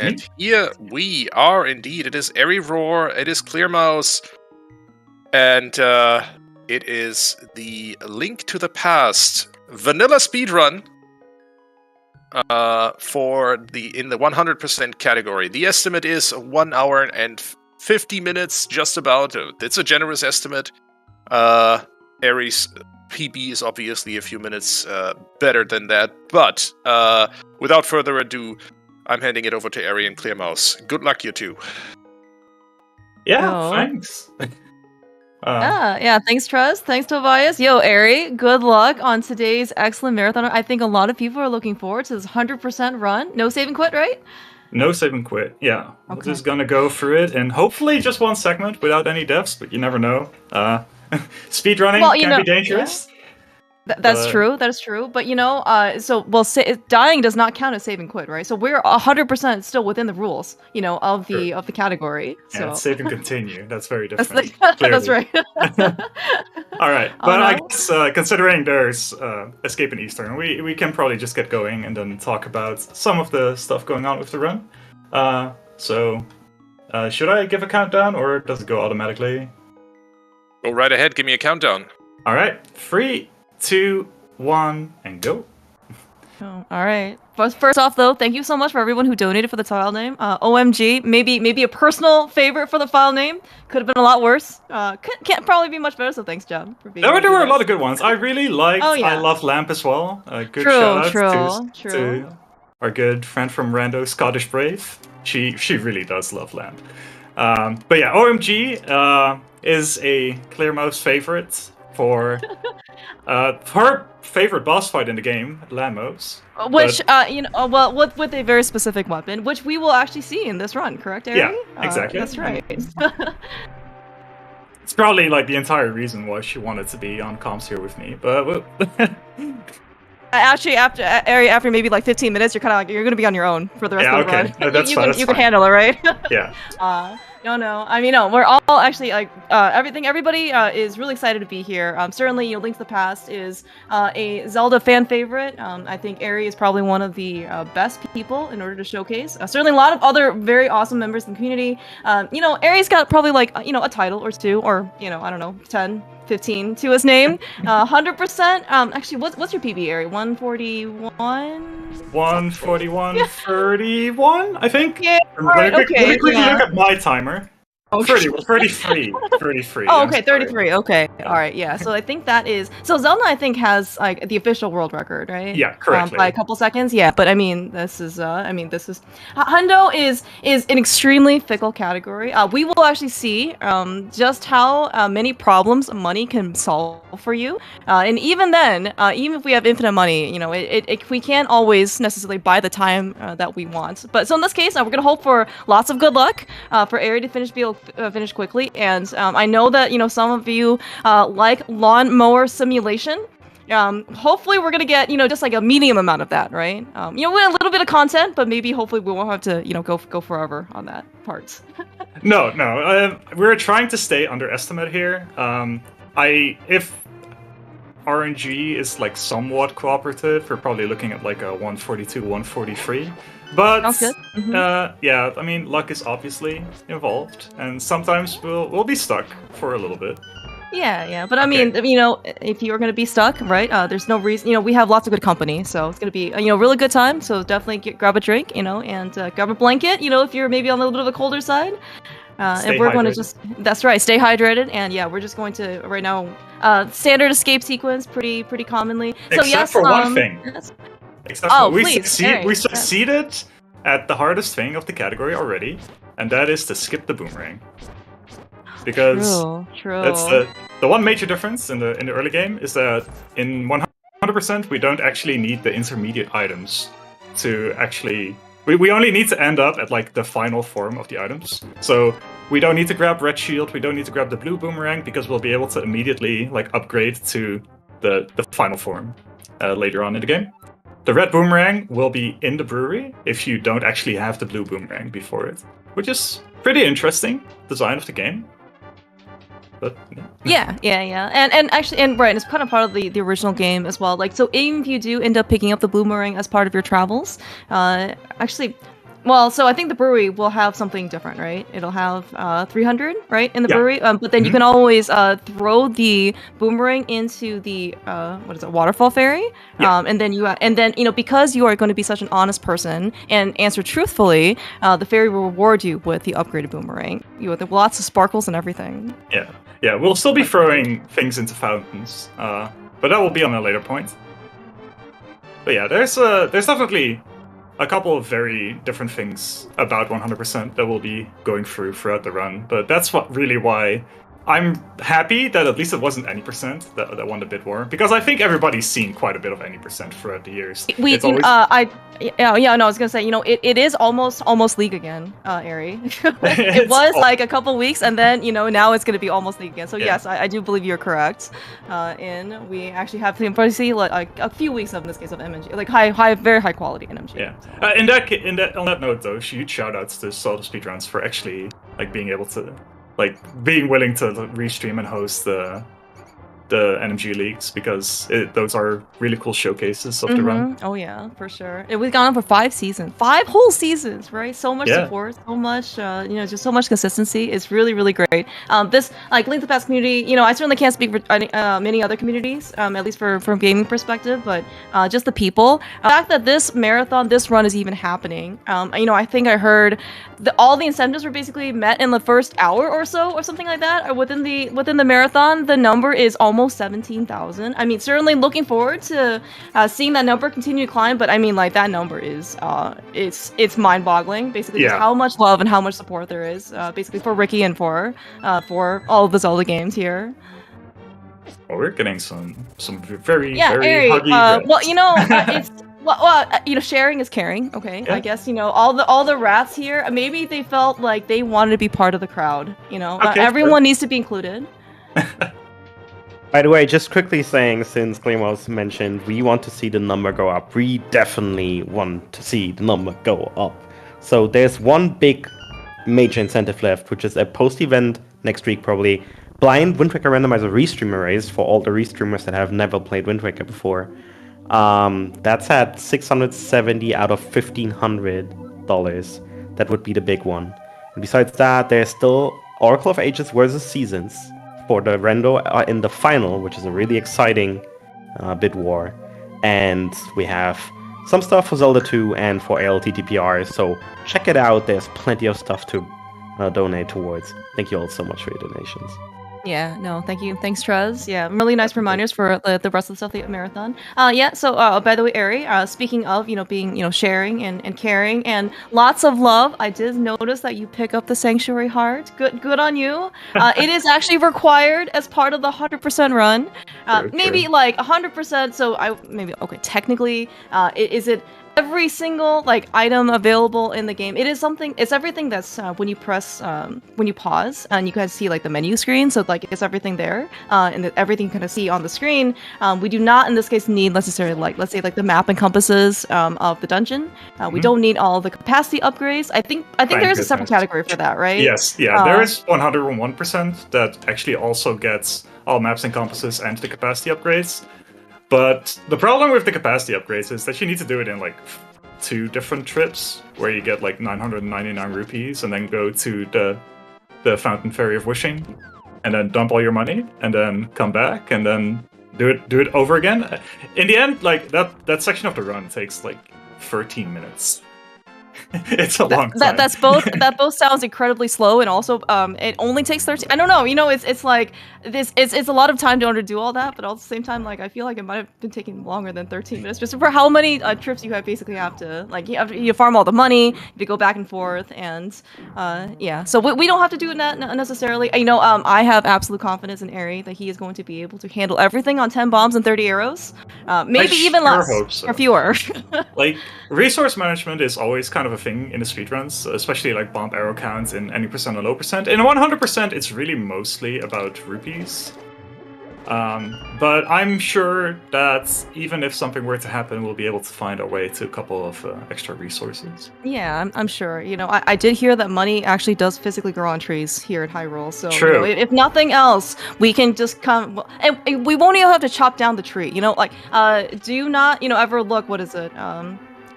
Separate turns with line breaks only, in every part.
And here we are indeed. It is Eriror, it is Clearmouse, and it is the Link to the Past vanilla speedrun for in the 100% category. The estimate is 1 hour and 50 minutes, just about. It's a generous estimate. Aries PB is obviously a few minutes better than that, but without further ado, I'm handing it over to Ari and Clearmouse. Good luck, you two.
Yeah, thanks.
Thanks, Trust. Thanks, Tobias. Yo, Ari, good luck on today's excellent marathon. I think a lot of people are looking forward to this 100% run. No save and quit, right?
No save and quit, yeah. Okay. We're just gonna go through it, and hopefully just one segment without any deaths, but you never know. Speedrunning can be dangerous.
Yeah. That's true. That is true. But dying does not count as save and quit, right? So we're 100% still within the rules, of the category. So
yeah, save and continue. That's very different.
That's right.
All right, but I guess considering there's Escape in Eastern, we can probably just get going and then talk about some of the stuff going on with the run. Should I give a countdown or does it go automatically?
Go right ahead. Give me a countdown.
All right, 3, 2, 1, and go.
Oh, all right. First off, though, thank you so much for everyone who donated for the file name. OMG, maybe a personal favorite for the file name. Could have been a lot worse. Can't probably be much better. So thanks, John, for being.
There were a lot of good ones. I really liked. I Love Lamp as well. Good shout out to our good friend from Rando, Scottish Brave. She really does love Lamp. But yeah, OMG is a Clearmouse favorite. For her favorite boss fight in the game, Lamos.
Which, with a very specific weapon, which we will actually see in this run, correct, Ari?
Yeah, exactly.
That's right.
It's probably like the entire reason why she wanted to be on comms here with me, but...
Actually, after maybe like 15 minutes, you're kind of like, you're going to be on your own for the rest of the run.
No, that's fine.
You can handle it, right?
Yeah.
No. I mean, no, we're all actually like everybody is really excited to be here. Certainly, Link to the Past is a Zelda fan favorite. I think Ari is probably one of the best people in order to showcase. Certainly, a lot of other very awesome members in the community. Ari's got probably like a title or two, or I don't know, 10, 15 to his name. 100%. Actually, what's your PB, Ari? 141.
141, 31, I think.
Yeah. Let me
quickly look at my timer. Oh, 33. 33.
Oh, okay, 33. Okay, all right, yeah. So I think that is. So Zelda, I think, has like the official world record, right?
Yeah, correctly.
By a couple seconds. Yeah, but this is. Hundo is an extremely fickle category. We will actually see just how many problems money can solve for you, and even then, even if we have infinite money, we can't always necessarily buy the time that we want. But so in this case, we're gonna hope for lots of good luck for Ari to finish quickly, and I know that some of you like lawnmower simulation. Hopefully we're gonna get just like a medium amount of that, right? We have a little bit of content, but maybe hopefully we won't have to go forever on that part.
No, we're trying to stay underestimate here. If RNG is like somewhat cooperative, we're probably looking at like a 142, 143. But yeah, I mean, luck is obviously involved, and sometimes we'll be stuck for a little bit.
Yeah, but I mean, if you're gonna be stuck, right? There's no reason. We have lots of good company, so it's gonna be a really good time. So definitely grab a drink, and grab a blanket. If you're maybe on a little bit of the colder side. And we're going to that's right, stay hydrated, and yeah, we're just going to right now standard escape sequence pretty commonly.
Except for one thing. We succeeded at the hardest thing of the category already, and that is to skip the boomerang. Because
true.
That's the one major difference in the early game is that in 100% we don't actually need the intermediate items to actually. We only need to end up at like the final form of the items. So we don't need to grab red shield, we don't need to grab the blue boomerang, because we'll be able to immediately like upgrade to the final form later on in the game. the red boomerang will be in the brewery if you don't actually have the blue boomerang before it, which is pretty interesting design of the game. But
yeah, and actually, right, it's kind of part of the original game as well. Like, so even if you do end up picking up the boomerang as part of your travels, actually. Well, so I think the brewery will have something different, right? It'll have 300, right, in the brewery. But then you can always throw the boomerang into the waterfall ferry. And then because you are going to be such an honest person and answer truthfully, the ferry will reward you with the upgraded boomerang. With lots of sparkles and everything.
Yeah. We'll still be throwing things into fountains, but that will be on a later point. But yeah, there's definitely a couple of very different things about 100% that we'll be going throughout the run, but that's why I'm happy that at least it wasn't any percent that won the bid war, because I think everybody's seen quite a bit of any percent throughout the years.
I was gonna say, it is almost league again, Eri. It was like a couple weeks, and then now it's gonna be almost league again. So yes, I do believe you're correct. And we actually have to see like a few weeks of, in this case, of MMG, like very high quality MMG.
Yeah. On that note though, huge shout outs to ZeldaSpeedRuns for actually being willing to restream and host the NMG leagues, because those are really cool showcases of the run.
Oh yeah, for sure. We've gone on for 5 whole seasons, right? So much support, so much, just so much consistency. It's really, really great. This Link to the Past community, I certainly can't speak for many other communities, at least from gaming perspective, but just the people. The fact that this run is even happening, I think I heard all the incentives were basically met in the first hour or so, or something like that. Or within the marathon, the number is almost 17,000. I mean, certainly looking forward to seeing that number continue to climb. But I mean, like, that number is it's mind-boggling. Basically, just how much love and how much support there is, basically for Ricky and for all of the Zelda games here.
Well, we're getting some very
Eri,
huggy
it's sharing is caring. Okay, I guess all the rats here. Maybe they felt like they wanted to be part of the crowd. Everyone needs to be included.
By the way, just quickly saying, since Claymores mentioned, we want to see the number go up. We definitely want to see the number go up. So there's one big major incentive left, which is a post-event next week probably. Blind Wind Waker Randomizer Restreamer race for all the restreamers that have never played Wind Waker before. That's at $670 out of $1,500. That would be the big one. And besides that, there's still Oracle of Ages versus Seasons for the Rendo in the final, which is a really exciting bid war. And we have some stuff for Zelda 2 and for ALTTPR, so check it out. There's plenty of stuff to donate towards. Thank you all so much for your donations.
Yeah, no, thank you. Thanks, Trez. Yeah, really nice reminders for the rest of the stuff, the marathon. So by the way, Eri, speaking of, being, sharing and caring and lots of love, I did notice that you pick up the Sanctuary Heart. Good on you. It is actually required as part of the 100% run. Maybe like 100%, so technically, is it every single item available in the game? It's everything that's when you pause and you guys see the menu screen, so it's everything there, and everything you kind of see on the screen. We do not in this case need necessarily let's say the map and compasses of the dungeon. We don't need all the capacity upgrades. I think there is a separate category for that, right?
Yes, there is 101% that actually also gets all maps and compasses and the capacity upgrades. But the problem with the capacity upgrades is that you need to do it in 2 different trips, where you get 999 rupees and then go to the Fountain Ferry of Wishing, and then dump all your money, and then come back, and then do it over again. In the end, that section of the run takes 13 minutes. It's a long time.
That both sounds incredibly slow, and also it only takes 13. I don't know. It's like this. It's a lot of time to do all that, but at the same time, I feel like it might have been taking longer than 13 minutes just for how many trips you basically have to you farm all the money, you go back and forth, and So we don't have to do that necessarily. I have absolute confidence in Eri that he is going to be able to handle everything on 10 bombs and 30 arrows, maybe even less or fewer.
Resource management is always kind of a thing in the speedruns, especially bomb arrow counts in any percent or low percent. In 100%, it's really mostly about rupees. But I'm sure that even if something were to happen, we'll be able to find our way to a couple of extra resources.
Yeah, I'm sure. You know, I did hear that money actually does physically grow on trees here at Hyrule. So,
True.
You know, if nothing else, we can just come, and we won't even have to chop down the tree. You know, like, do you not, you know, ever look? What is it?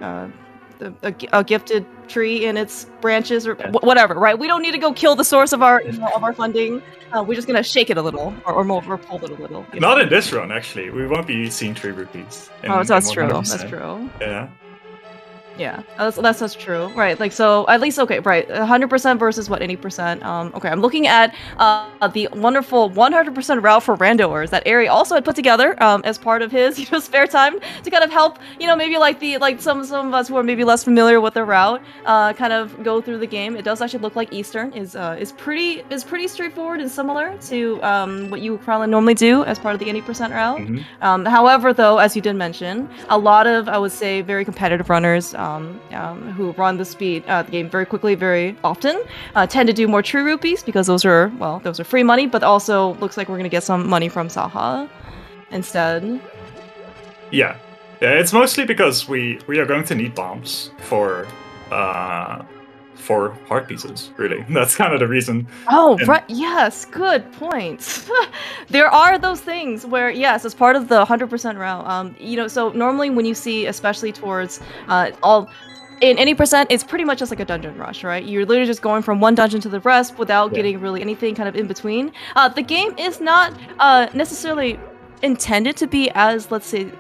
A gifted tree in its branches or whatever, right? We don't need to go kill the source of our funding. We're just gonna shake it a little, or pull it a little.
Not in this run, actually. We won't be seeing 3 rupees.
That's true. That's true.
Yeah.
Yeah, that's true. Right, like, so at least, okay, right, 100% versus what, 80%. Okay, I'm looking at the wonderful 100% route for randoers that Eri also had put together as part of his, you know, spare time to kind of help, you know, maybe like some of us who are maybe less familiar with the route kind of go through the game. It does actually look like Eastern is pretty straightforward and similar to what you probably normally do as part of the 80% route.
Mm-hmm.
However, though, as you did mention, a lot of, I would say, very competitive runners who run the game very quickly, very often, tend to do more true rupees because those are free money, but also looks like we're going to get some money from Saha instead.
Yeah, it's mostly because we are going to need bombs for heart pieces, really. That's kind of the reason.
Oh, right. Yes, good point. There are those things where, yes, as part of the 100% route, you know, so normally when you see, especially towards in any percent, it's pretty much just like a dungeon rush, right? You're literally just going from one dungeon to the rest without getting really anything kind of in between. The game is not necessarily intended to be as, let's say,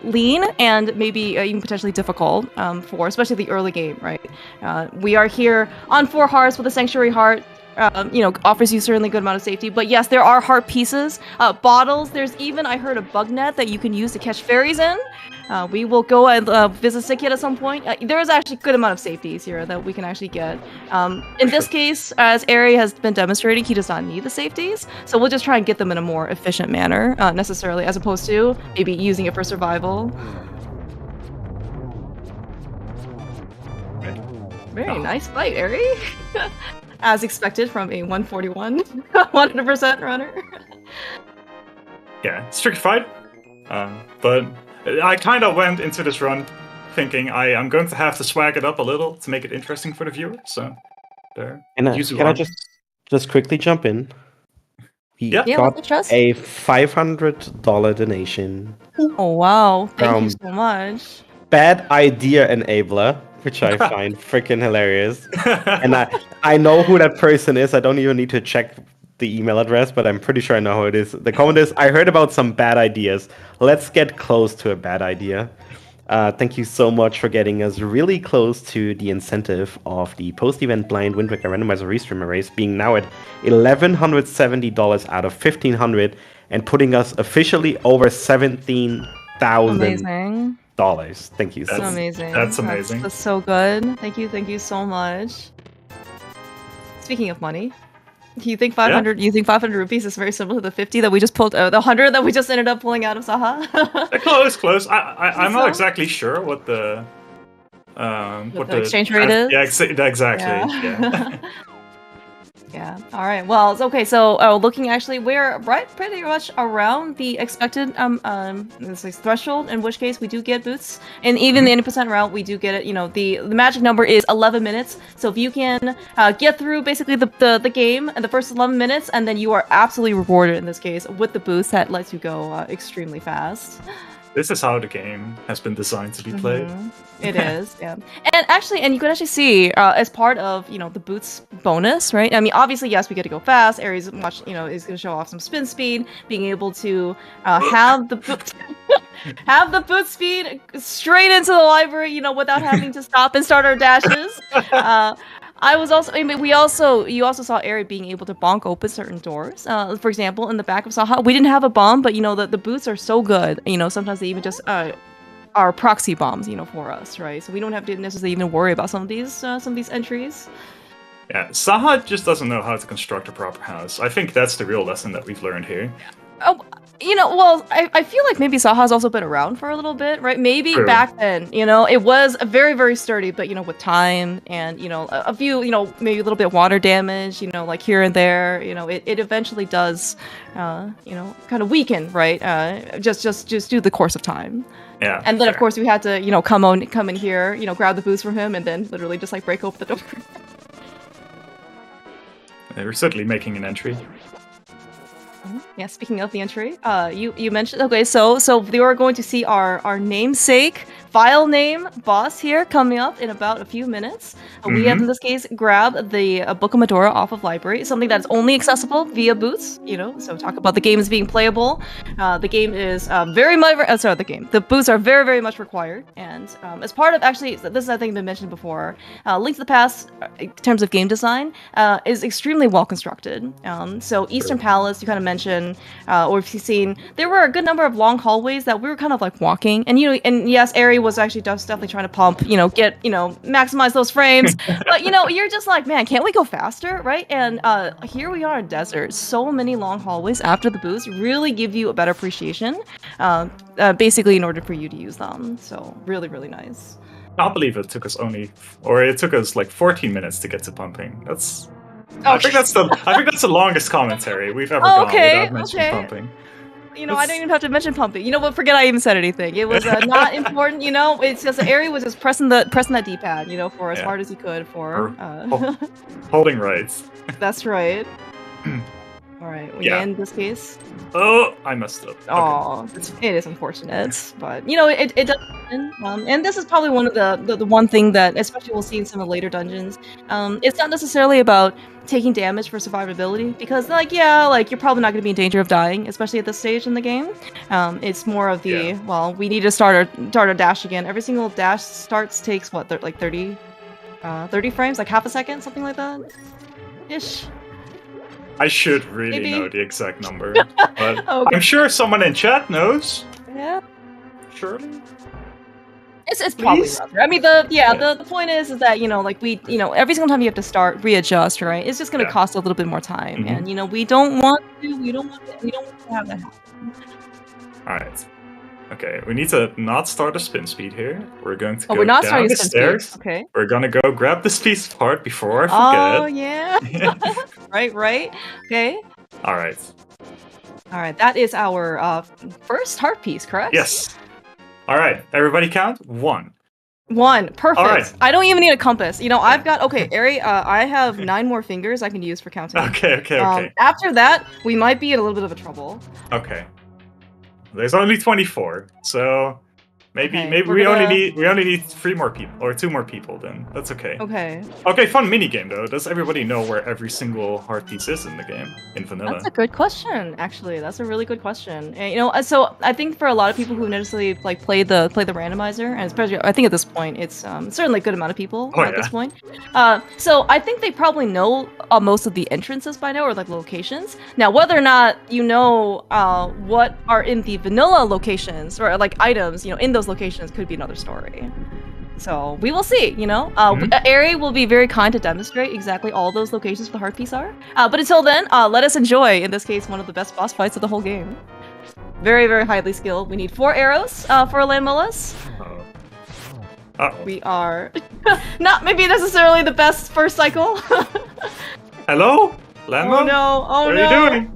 lean and maybe even potentially difficult for especially the early game, right? We are here on 4 hearts with a Sanctuary Heart. You know, offers you certainly a good amount of safety, but yes, there are heart pieces, bottles. There's even, I heard, a bug net that you can use to catch fairies in. We will go and visit Sikit at some point. There is actually a good amount of safeties here that we can actually get. In this case, as Eri has been demonstrating, he does not need the safeties, so we'll just try and get them in a more efficient manner, necessarily, as opposed to maybe using it for survival. Very nice fight, Eri. As expected from a 141, 100% runner.
Yeah, it's a tricky fight. But I kind of went into this run thinking I'm going to have to swag it up a little to make it interesting for the viewer. So there.
And can I just quickly jump in? We got a $500 donation.
Oh wow! Thank you so much.
Bad Idea Enabler, which I find freaking hilarious. And I know who that person is. I don't even need to check the email address, but I'm pretty sure I know who it is. The comment is, I heard about some bad ideas. Let's get close to a bad idea. Thank you so much for getting us really close to the incentive of the post-event blind Wind Waker randomizer restreamer race, being now at $1,170 out of $1,500 and putting us officially over $17,000. Thank you.
That's amazing.
That's amazing.
That's so good. Thank you so much. Speaking of money, you think 500? You think 500 rupees is very similar to the 50 that we just pulled? The 100 that we just ended up pulling out of Saha.
Close. I'm not exactly sure what the
exchange rate is.
Yeah, exactly. Yeah.
Yeah. All right. Well, it's okay. So, looking actually, we're pretty much around the expected threshold. In which case, we do get boots, and even the 80% route, we do get it. You know, the magic number is 11 minutes. So if you can get through basically the game in the first 11 minutes, and then you are absolutely rewarded in this case with the boost that lets you go extremely fast.
This is how the game has been designed to be played.
It is, yeah. And you can actually see as part of the boots bonus, right? I mean, obviously, yes, we get to go fast. Aries much, is going to show off some spin speed, being able to have the boot speed straight into the library, without having to stop and start our dashes. You also saw Eri being able to bonk open certain doors. For example, in the back of Saha, we didn't have a bomb, but the boots are so good. Sometimes they even just are proxy bombs, for us, right? So we don't have to necessarily even worry about some of these entries.
Yeah, Saha just doesn't know how to construct a proper house. I think that's the real lesson that we've learned here.
Oh, well, I feel like maybe Saha's also been around for a little bit, right? Maybe back then, it was very, very sturdy, but, with time and, a few, maybe a little bit water damage, like here and there, it eventually does, kind of weaken, right? Just due to the course of time.
Yeah.
And then, of course, we had to, come in here, grab the boost from him and then literally just, like, break open the door.
They were certainly making an entry.
Yeah, speaking of the entry, you mentioned, okay, so we are going to see our namesake file name boss here coming up in about a few minutes. We have, in this case, grabbed the Book of Medora off of library, something that's only accessible via boots, so talk about the game as being playable. The game is very much, the boots are very, very much required, and as part of, actually, this is, I think, been mentioned before, Link to the Past, in terms of game design, is extremely well constructed. So Eastern Palace, you kind of mentioned, or if you've seen, there were a good number of long hallways that we were kind of like walking, and and yes, Eri was actually definitely trying to pump, get, maximize those frames, but you're just like, man, can't we go faster, right? And here we are in desert, so many long hallways after the boost really give you a better appreciation, basically in order for you to use them. So really, really nice.
I can't believe it took us like 14 minutes to get to pumping. That's.
Oh,
I think that's the longest commentary we've ever gone without mentioning pumping.
I don't even have to mention pumping. But forget I even said anything. It was not important. It's just Eri was just pressing that D-pad, for as hard as he could for
holding rights.
That's right. All right. In this case.
Oh, I messed up.
Oh, okay. It is unfortunate, but it does happen. And this is probably one of the one thing that, especially we'll see in some of the later dungeons. It's not necessarily about taking damage for survivability, because you're probably not going to be in danger of dying, especially at this stage in the game. It's more of the we need to start our dash again. Every single dash takes what, like 30 frames, like half a second, something like that, ish.
I should really know the exact number, but I'm sure someone in chat knows.
Yeah.
Surely.
It's probably around there. I mean, the point is that every single time you have to readjust, right? It's just going to cost a little bit more time, and we don't want to have that happen.
All right. Okay, we need to not start a spin speed here. We're going to go
we're not
down
starting
the stairs.
Speed. Okay.
We're gonna go grab this piece apart before I forget.
Oh yeah. Right. Okay.
All right.
That is our first heart piece, correct?
Yes. All right. Everybody count 1.
1. Perfect.
All right.
I don't even need a compass. I've got Eri. I have 9 more fingers I can use for counting.
Okay.
After that, we might be in a little bit of a trouble.
Okay. There's only 24, so maybe we only need 3 more people or 2 more people. Then that's okay. Okay, fun mini game though. Does everybody know where every single heart piece is in the game in vanilla?
That's a good question. Actually, that's a really good question. And, so I think for a lot of people who necessarily play the randomizer, and especially I think at this point it's certainly a good amount of people at this point. So I think they probably know most of the entrances by now, or locations. Now, whether or not what are in the vanilla locations or items, in those locations could be another story. So we will see, Eri will be very kind to demonstrate exactly all those locations the heart piece are. But until then, let us enjoy, in this case, one of the best boss fights of the whole game. Very, very highly skilled. We need 4 arrows for Landmullis. We are not maybe necessarily the best first cycle.
Hello? Landmo?
Oh no,
what are you doing?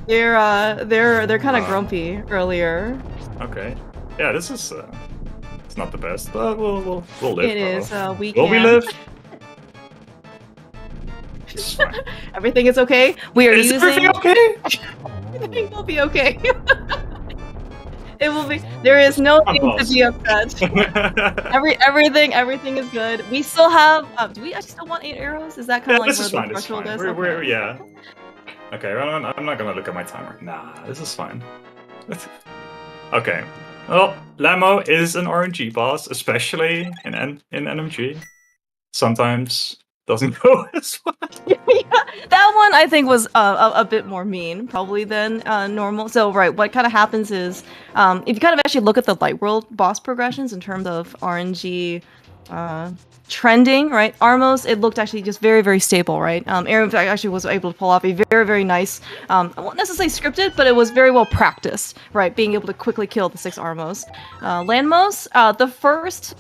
They're kind of grumpy earlier.
Okay. Yeah, this is it's not the best, but we'll live.
It is. We
live?
Everything is okay. We are
using. Everything okay?
Everything will be okay. It will be. There is no need to be upset. Everything is good. We still have. Do we actually still want 8 arrows? Is that kind of where the threshold is?
Okay, I'm not gonna look at my timer. Nah, this is fine. Okay. Well, Lamo is an RNG boss, especially in NMG. Sometimes doesn't go as well.
That one I think was a bit more mean, probably, than normal. So, what kind of happens is, if you kind of actually look at the Light World boss progressions in terms of RNG trending, right? Armos, it looked actually just very, very stable, right? Aaron, in fact, actually was able to pull off a very, very nice, I won't necessarily scripted, but it was very well practiced, right? Being able to quickly kill the 6 Armos. Landmos, the first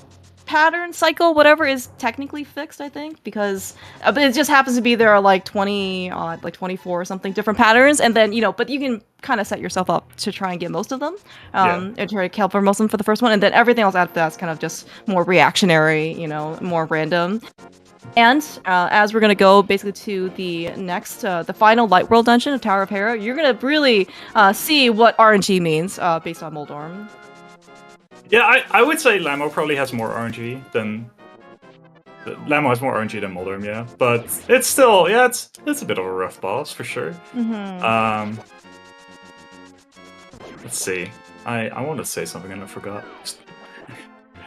pattern cycle, whatever, is technically fixed, I think, because but it just happens to be there are like 20, like 24 or something different patterns, and then, you know, but you can kind of set yourself up to try and get most of them, and try to kill for most of them for the first one, and then everything else after that's kind of just more reactionary, you know, more random. And as we're gonna go basically to the next, the final Light World dungeon of Tower of Hera, you're gonna really see what RNG means based on Moldorm.
Yeah, I would say Lamo probably has more RNG than... Lamo has more RNG than Moldorm, yeah. But it's still, yeah, it's a bit of a rough boss, for sure. Let's see. I want to say something and I forgot.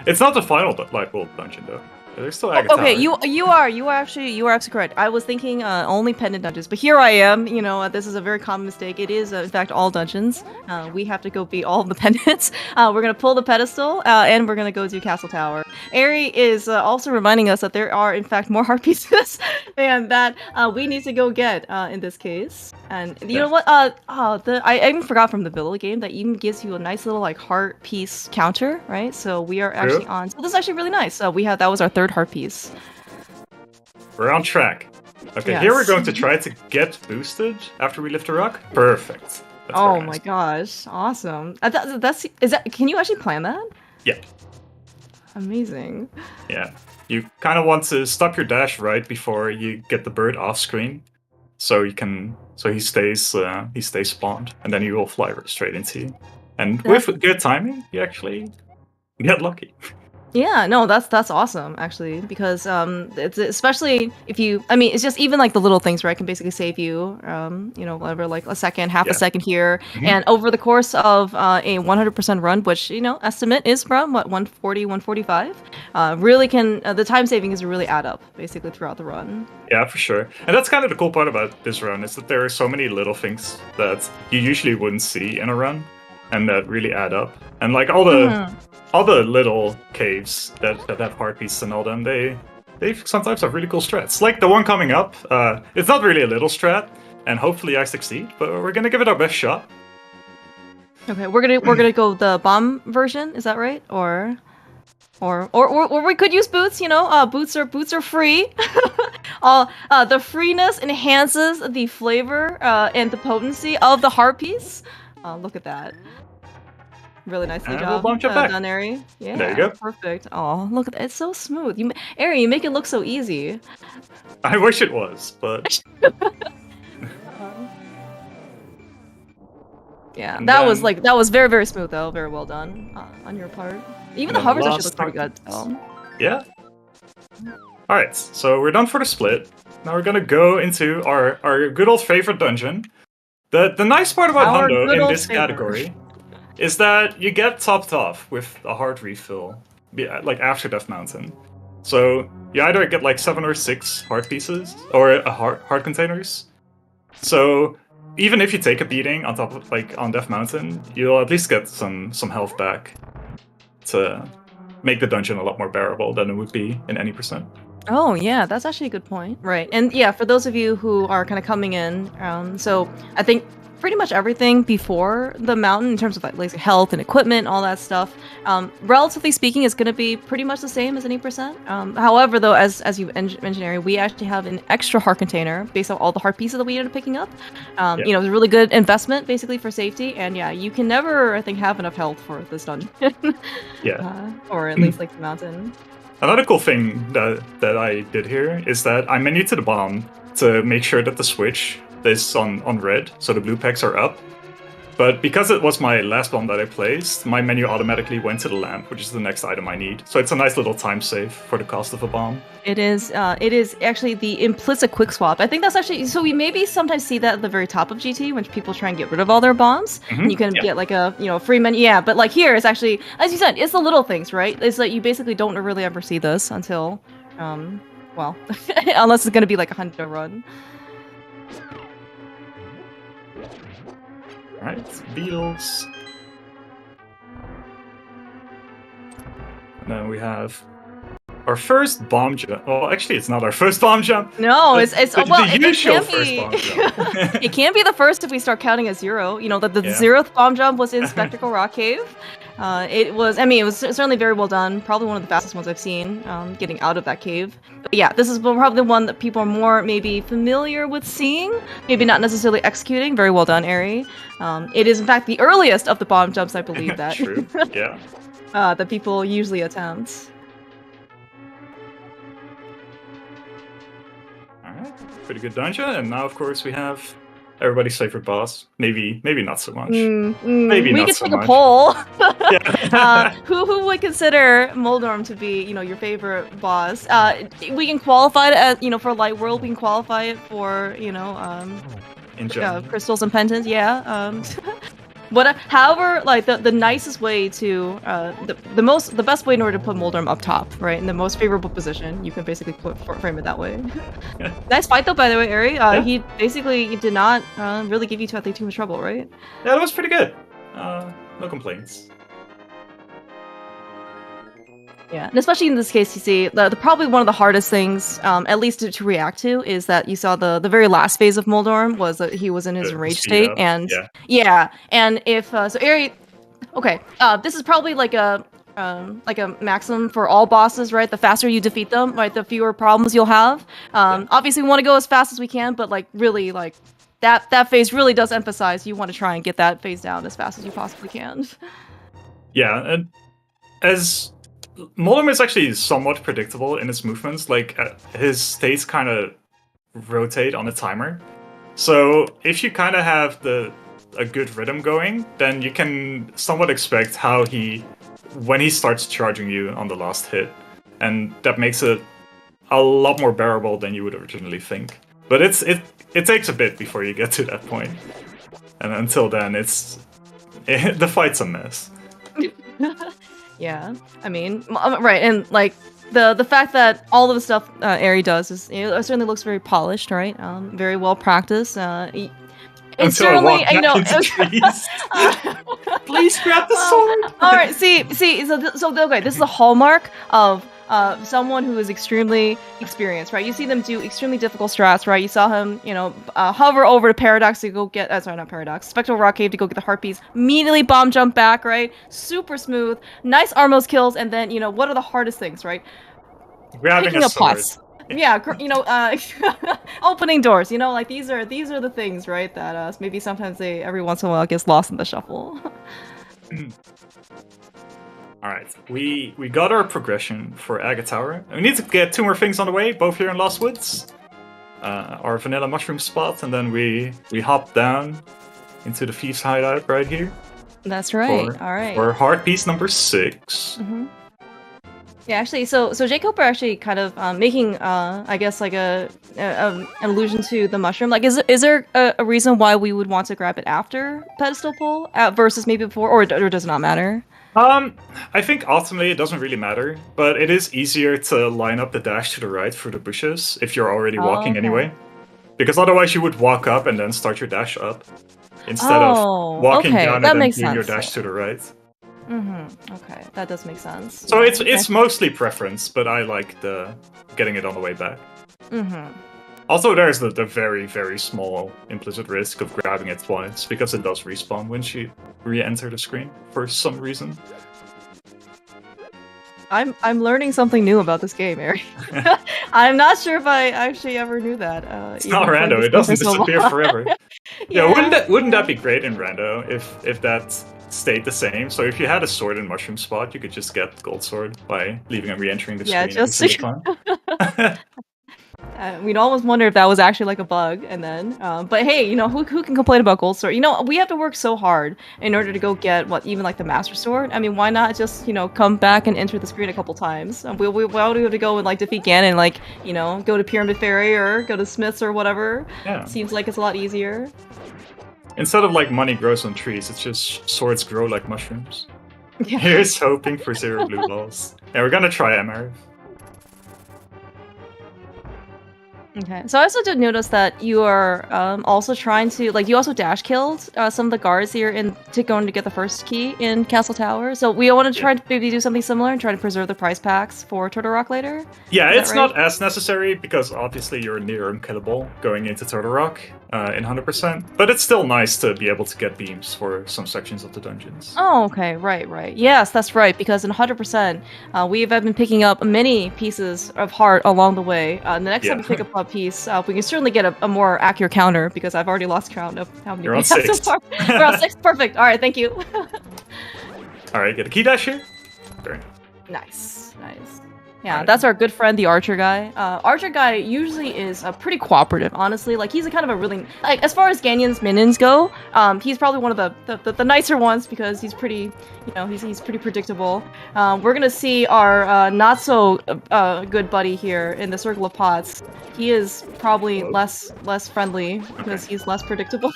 It's not the final Light World dungeon, though. There's still Agatha.
Okay, you are absolutely correct. I was thinking only pendant dungeons, but here I am. You know, this is a very common mistake. It is in fact all dungeons. We have to go beat all of the pendants. We're gonna pull the pedestal, and we're gonna go do Castle Tower. Eri is also reminding us that there are in fact more heart pieces, and that we need to go get in this case. And you know what? I even forgot from the Villa game that even gives you a nice little like heart piece counter, right? So we are actually on. So this is actually really nice. That was our third heart piece.
We're on track. Okay, here we're going to try to get boosted after we lift a rock. Perfect.
That's my gosh, awesome. Can you actually plan that?
Yeah.
Amazing.
Yeah, you kind of want to stop your dash right before you get the bird off screen, so he stays spawned, and then you will fly straight into you. And with good timing, you actually get lucky.
Yeah, no, that's awesome actually, because it's especially if you, I mean, it's just even like the little things, right, can basically save you, you know, whatever, like a second, half a second here, and over the course of a 100% run, which, you know, estimate is from what 140, 145, really can the time savings really add up basically throughout the run.
Yeah, for sure, and that's kind of the cool part about this run is that there are so many little things that you usually wouldn't see in a run, and that really add up, and like all the little caves that have heart pieces and all them, they sometimes have really cool strats. Like the one coming up, it's not really a little strat, and hopefully I succeed, but we're gonna give it our best shot.
Okay, we're gonna go the bomb version, is that right? Or we could use boots, you know, boots are free. The freeness enhances the flavor and the potency of the heart piece. Look at that. Really nicely done, Eri. Yeah,
there you go.
Perfect. Oh, look at that. It's so smooth. Eri, you make it look so easy.
I wish it was, but...
yeah, that was very, very smooth though. Very well done on your part. Even the hovers actually look pretty good. So.
Yeah. Alright, so we're done for the split. Now we're gonna go into our good old favorite dungeon. The nice part about Hundo in this category is that you get topped off with a heart refill, like after Death Mountain. So you either get like 7 or 6 heart pieces, or heart containers. So even if you take a beating on top of, like, on Death Mountain, you'll at least get some health back to make the dungeon a lot more bearable than it would be in any percent.
Oh yeah, that's actually a good point. Right, and yeah, for those of you who are kind of coming in, so I think pretty much everything before the mountain in terms of like health and equipment, all that stuff, relatively speaking, is going to be pretty much the same as any percent. However, though, as you mentioned, Eri, we actually have an extra heart container based on all the heart pieces that we ended up picking up. You know, it's a really good investment basically for safety, and yeah, you can never, I think, have enough health for this dungeon. Or at least like the mountain.
Another cool thing that I did here is that I menued to the bomb to make sure that the switch is on red, so the blue packs are up. But because it was my last bomb that I placed, my menu automatically went to the lamp, which is the next item I need. So it's a nice little time save for the cost of a bomb.
It is actually the implicit quick swap. I think that's actually, so we maybe sometimes see that at the very top of GT when people try and get rid of all their bombs. And you can get like a, you know, free menu. Yeah, but like here it's actually, as you said, it's the little things, right? It's like you basically don't really ever see this until, well, unless it's going to be like a Hundo run.
Alright, beetles. And then we have our first bomb jump. Well, actually, it's not our first bomb jump.
No, it's well,
the usual first bomb jump.
It can't be the first if we start counting as 0. You know, the 0th bomb jump was in Spectacle Rock Cave. It was certainly very well done. Probably one of the fastest ones I've seen, getting out of that cave. But yeah, this is probably the one that people are more maybe familiar with seeing, maybe not necessarily executing. Very well done, Eri. It is in fact the earliest of the bomb jumps, I believe that.
True. Yeah.
That people usually attempt.
Alright, pretty good dungeon, and now of course we have everybody's favorite boss. Maybe not so much. Maybe
we
not
could
so
take
much.
a poll.
Yeah.
Who would consider Moldorm to be, your favorite boss? We can qualify it as, for Light World. We can qualify it for, crystals and pendants. Yeah. However, like the nicest way to the best way in order to put Moldorm up top, right, in the most favorable position, you can basically frame it that way. Nice fight though, by the way, Eri. He basically did not really give you too much trouble, right?
Yeah, that was pretty good. No complaints.
Yeah, and especially in this case, you see, probably one of the hardest things, at least to react to, is that you saw the very last phase of Moldorm was that he was in his rage state, and and if so, Eri, okay, this is probably like a maximum for all bosses, right? The faster you defeat them, right, the fewer problems you'll have. Obviously, we want to go as fast as we can, but like really, like that phase really does emphasize you want to try and get that phase down as fast as you possibly can.
Yeah, and as Moldorm is actually somewhat predictable in his movements. Like, his states kind of rotate on a timer. So if you kind of have a good rhythm going, then you can somewhat expect when he starts charging you on the last hit. And that makes it a lot more bearable than you would originally think. But it takes a bit before you get to that point. And until then, the fight's a mess.
Yeah, I mean, right, and like the fact that all of the stuff Eri does is it certainly looks very polished, right? Very well practiced. It's certainly,
Please grab the sword.
All right, see, so okay, this is a hallmark of someone who is extremely experienced, right? You see them do extremely difficult strats, right? You saw him, hover over to Paradox to go get, not Paradox, Spectral Rock Cave to go get the heart piece, immediately bomb jump back, right? Super smooth, nice Armos kills, and then, what are the hardest things, right?
Grabbing a sword.
Yeah, opening doors, like these are the things, right? That maybe sometimes every once in a while gets lost in the shuffle.
Alright, we got our progression for Agate Tower. We need to get 2 more things on the way, both here in Lost Woods. Our vanilla mushroom spot, and then we hop down into the Thieves' hideout right here.
That's right, alright.
For heart piece number 6.
Mm-hmm. Yeah, actually, so Jacob are actually kind of making, I guess, like an allusion to the mushroom. Like, is there a reason why we would want to grab it after pedestal pull versus maybe before, or does it not matter?
I think ultimately it doesn't really matter, but it is easier to line up the dash to the right through the bushes if you're already walking anyway. Because otherwise you would walk up and then start your dash up, instead of walking down and then doing your dash to the right.
Mm-hmm. Okay, that does make sense.
So it's mostly preference, but I like getting it on the way back.
Mm-hmm.
Also, there's the very, very small implicit risk of grabbing it twice, because it does respawn when you re-enter the screen for some reason.
I'm learning something new about this game, Eri. I'm not sure if I actually ever knew that.
It's not rando. It doesn't disappear forever. Yeah, wouldn't that be great in rando if that stayed the same? So if you had a sword in mushroom spot, you could just get gold sword by leaving and re-entering the screen every single time.
We'd always wonder if that was actually like a bug, and then, but hey, who can complain about gold sword? We have to work so hard in order to go get even like the master sword. I mean, why not just come back and enter the screen a couple times? We have to go and like defeat Ganon, like go to Pyramid Fairy or go to Smiths or whatever.
Yeah.
Seems like it's a lot easier.
Instead of like money grows on trees, it's just swords grow like mushrooms.
Yeah.
Here's hoping for 0 blue balls. Yeah, we're gonna try Emerald.
Okay, so I also did notice that you are also trying to, like, you also dash killed some of the guards here going to get the first key in Castle Tower. So we want to try to maybe do something similar and try to preserve the prize packs for Turtle Rock later?
Yeah, it's not as necessary because obviously you're near unkillable going into Turtle Rock in 100%, but it's still nice to be able to get beams for some sections of the dungeons.
Oh, okay, right. Yes, that's right, because in 100%, we've been picking up many pieces of heart along the way. And the next time we pick up a piece, we can certainly get a more accurate counter, because I've already lost count of how many we have so far. We're on 6, perfect. All right, thank you.
All right, get a key dash here. Very
nice. Yeah, that's our good friend, the Archer guy. Archer guy usually is pretty cooperative, honestly. Like, he's a kind of a really, like, as far as Ganyan's minions go, he's probably one of the nicer ones because he's pretty, he's pretty predictable. We're gonna see our not so good buddy here in the Circle of Pots. He is probably less friendly because he's less predictable.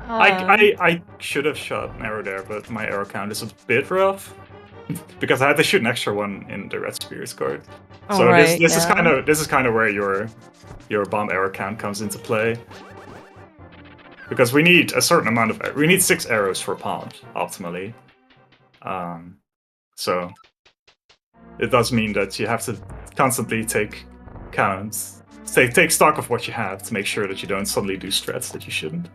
I should have shot an arrow there, but my arrow count is a bit rough. Because I had to shoot an extra one in the Red Spears card. So this is kind of where your bomb arrow count comes into play. Because we need a certain amount of we need 6 arrows for pod optimally. So it does mean that you have to constantly take counts, take stock of what you have to make sure that you don't suddenly do strats that you shouldn't.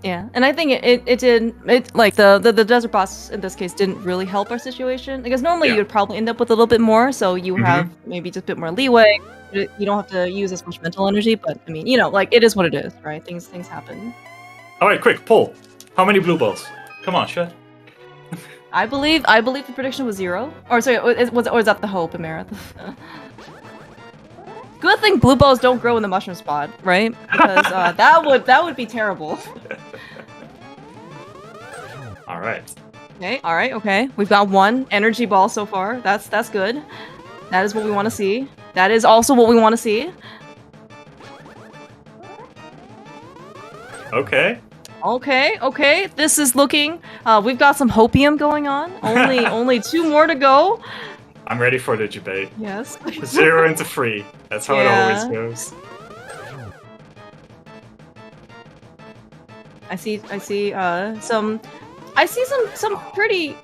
Yeah, and I think it did like the desert boss in this case didn't really help our situation, because normally you would probably end up with a little bit more, so you have maybe just a bit more leeway. You don't have to use as much mental energy, but I mean, like, it is what it is, right? Things happen.
All right, quick poll. How many blue balls? Come on, Shed.
I believe the prediction was 0. Or sorry, was that the hope, Amara? Good thing blue balls don't grow in the mushroom spot, right? Because that would be terrible.
All right.
Okay. We've got 1 energy ball so far. That's good. That is what we want to see. That is also what we want to see.
Okay.
This is looking. We've got some hopium going on. Only 2 more to go.
I'm ready for the debate.
Yes.
0 into 3. That's how it always goes.
I see some pretty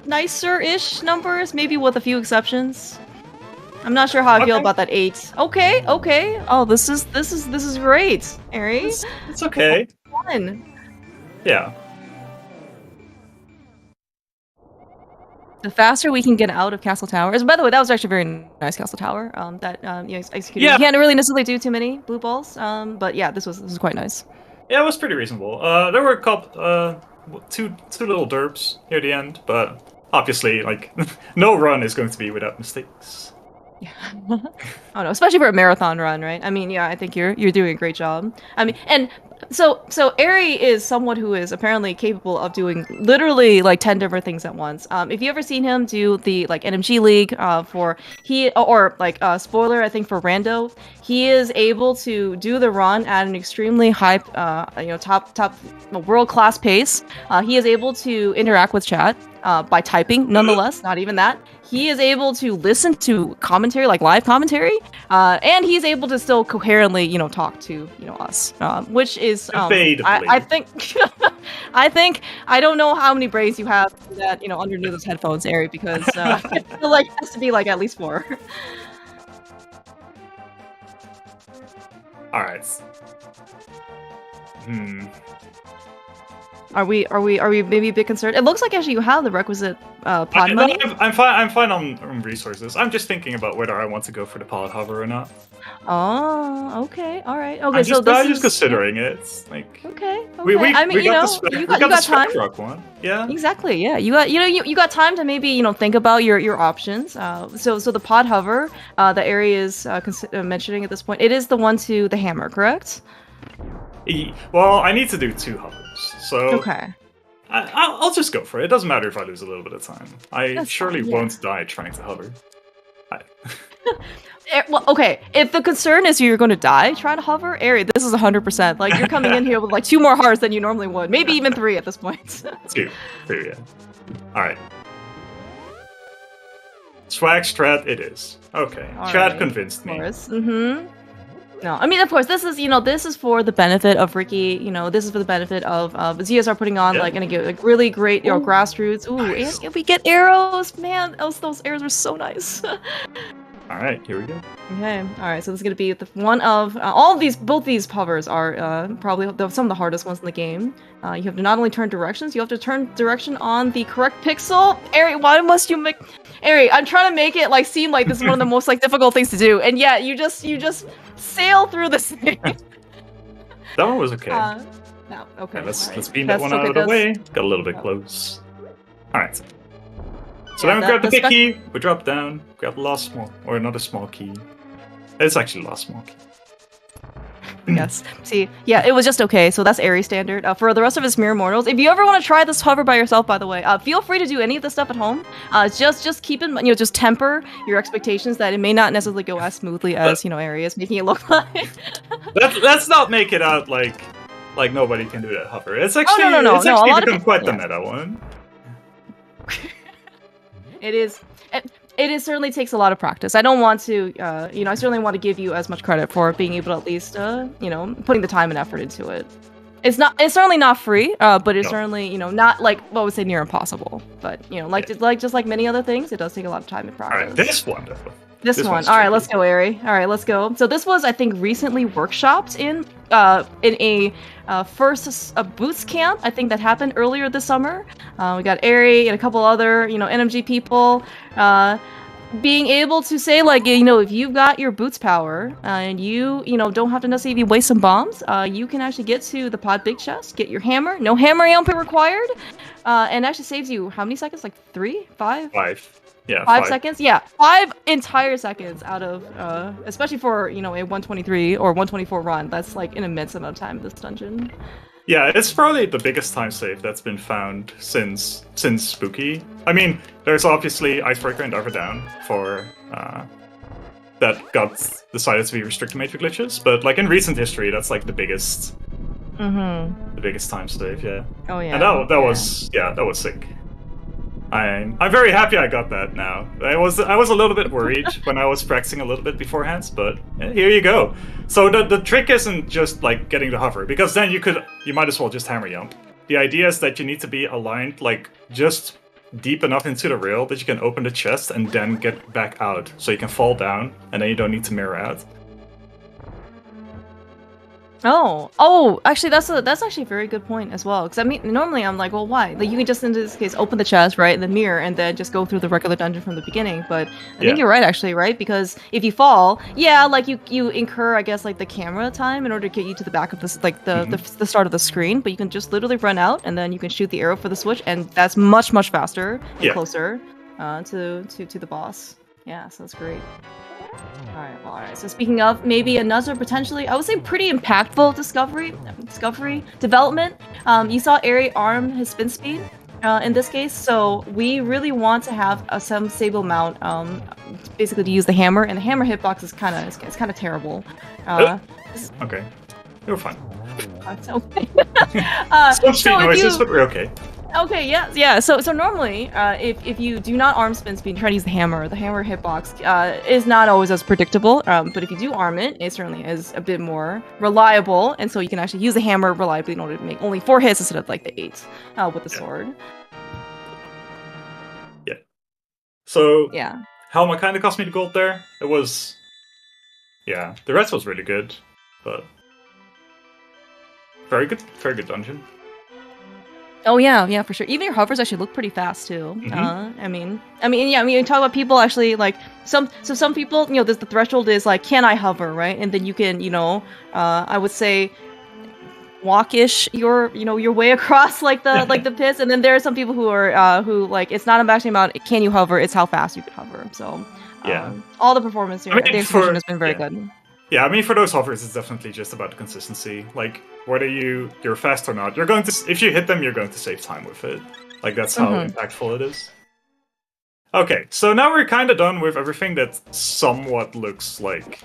nicer-ish numbers, maybe with a few exceptions. I'm not sure how I feel about that 8. Okay. Oh, this is great, Eri.
It's okay.
Fun.
Yeah.
The faster we can get out of Castle Tower. By the way, that was actually a very nice Castle Tower. Executed. Yeah. You can't really necessarily do too many blue balls. But yeah, this was quite nice.
Yeah, it was pretty reasonable. There were a couple, two little derps near the end, but obviously, like, no run is going to be without mistakes.
Yeah. Oh no, especially for a marathon run, right? I mean, yeah, I think you're doing a great job. I mean, and so Eri is someone who is apparently capable of doing literally like 10 different things at once. If you ever seen him do the like NMG League spoiler, I think for Rando, he is able to do the run at an extremely high, top world-class pace. He is able to interact with chat by typing, nonetheless, not even that. He is able to listen to commentary, like live commentary, and he's able to still coherently, talk to, us, which is, I think, I don't know how many brains you have that, underneath those headphones, Eri, because I feel like it has to be like at least 4.
All right.
Are we maybe a bit concerned? It looks like actually you have the requisite pod money.
I'm fine on resources. I'm just thinking about whether I want to go for the pod hover or not.
Oh, okay, all right, okay.
I'm just considering it. It's like
okay.
We got the Spec Rock one. Yeah.
Exactly. Yeah. You got time to maybe think about your options. So the pod hover, the area is mentioning at this point. It is the one to the hammer, correct?
Well, I need to do 2 hovers, so
okay.
I'll just go for it. It doesn't matter if I lose a little bit of time. I surely won't die trying to hover.
Well, okay. If the concern is you're going to die trying to hover, Eri, this is 100%. Like, you're coming in here with like 2 more hearts than you normally would, maybe even 3 at this point.
2, yeah. All right. Swag strat it is. Okay, Chad convinced me.
No, I mean, of course, this is, this is for the benefit of Ricky. This is for the benefit of ZSR putting on, gonna get like really great, grassroots. Ooh, and if we get arrows, man, those arrows were so nice.
All right, here we go.
Okay, all right, so this is gonna be one of all of these. Both these hovers are probably some of the hardest ones in the game. You have to not only turn directions, you have to turn direction on the correct pixel. Eri, why must you make? Eri, I'm trying to make it seem like this is one of the most difficult things to do, and yet you just sail through this thing.
That one was okay.
No, okay.
Right, let's beam that one out of the way. Got a little bit close. All right. So then we grab the big key. We drop down. Grab the last small, or another small key. It's actually the last small key.
Yes. See, yeah, it was just okay. So that's Eri standard. For the rest of his Mirror Mortals, if you ever want to try this hover by yourself, by the way, feel free to do any of this stuff at home. Just keep in mind, just temper your expectations that it may not necessarily go as smoothly as Eri is making it look like.
Let's not make it out like nobody can do that hover. It's actually it's actually become quite the meta one.
It is. It certainly takes a lot of practice. I don't want to, I certainly want to give you as much credit for being able to at least, putting the time and effort into it. It's certainly not free, but it's certainly, not what I would say near impossible. But, just like many other things, it does take a lot of time and practice.
Alright, this one though.
This one. All right, let's go, Eri. All right, let's go. So this was, I think, recently workshopped in a first boots camp. I think that happened earlier this summer. We got Eri and a couple other, NMG people, being able to say if you've got your boots power and you don't have to necessarily waste some bombs, you can actually get to the pod big chest, get your hammer. No hammer output required, and actually saves you how many seconds? Like 3, 5?
5. Yeah,
5 seconds? Yeah, 5 entire seconds out of, especially for, a 123 or 124 run. That's an immense amount of time in this dungeon.
Yeah, it's probably the biggest time save that's been found since Spooky. I mean, there's obviously Icebreaker and Diver Down for, that got decided to be restricted made for glitches, but in recent history, that's the biggest, the biggest time save, yeah.
Oh yeah.
And that was sick. I'm very happy I got that now. I was a little bit worried when I was practicing a little bit beforehand, but here you go. So the trick isn't just getting the hover, because then you might as well just hammer jump. The idea is that you need to be aligned just deep enough into the rail that you can open the chest and then get back out, so you can fall down and then you don't need to mirror out.
Oh, actually, that's actually a very good point as well. Because I mean, normally I'm like, well, why? You can just in this case open the chest, right, in the mirror, and then just go through the regular dungeon from the beginning. But I think you're right, actually, right? Because if you fall, you incur, I guess, the camera time in order to get you to the back of this, the start of the screen. But you can just literally run out, and then you can shoot the arrow for the switch, and that's much faster and closer to the boss. Yeah, so that's great. Alright, so speaking of maybe another potentially, I would say pretty impactful discovery development. You saw Eri arm his spin speed in this case, so we really want to have some stable amount, basically to use the hammer, and the hammer hitbox is kind of terrible.
Okay, you're fine.
Okay.
Some speed noises, but we're okay.
Okay, yeah. So normally, if you do not arm spin speed and try to use the hammer hitbox is not always as predictable. But if you do arm it, it certainly is a bit more reliable, and so you can actually use the hammer reliably in order to make only 4 hits instead of the 8 with the sword.
Yeah. So Helma kind of cost me the gold there. It was, the rest was really good, but very good dungeon.
Oh yeah, for sure. Even your hovers actually look pretty fast too. I mean, you talk about people actually some people, the threshold is can I hover, right? And then you can, I would say, walk-ish your way across the pits. And then there are some people who are it's not actually about can you hover, it's how fast you can hover. So all the performance here, the execution has been very good.
Yeah, I mean, for those hovers, it's definitely just about the consistency. Whether you're fast or not, you're going to, if you hit them, you're going to save time with it. That's how impactful it is. Okay, so now we're kind of done with everything that somewhat looks like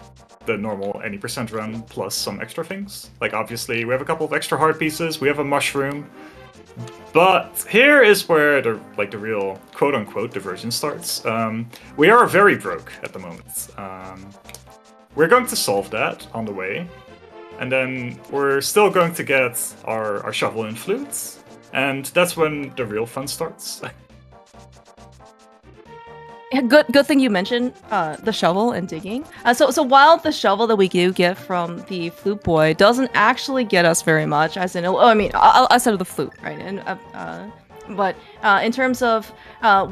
the normal any % run plus some extra things. Obviously, we have a couple of extra heart pieces. We have a mushroom. But here is where the real quote-unquote diversion starts. We are very broke at the moment. We're going to solve that on the way. And then we're still going to get our shovel and flutes. And that's when the real fun starts.
Good thing you mentioned the shovel and digging. So while the shovel that we do get from the flute boy doesn't actually get us very much, as in, outside of the flute, right? And but in terms of,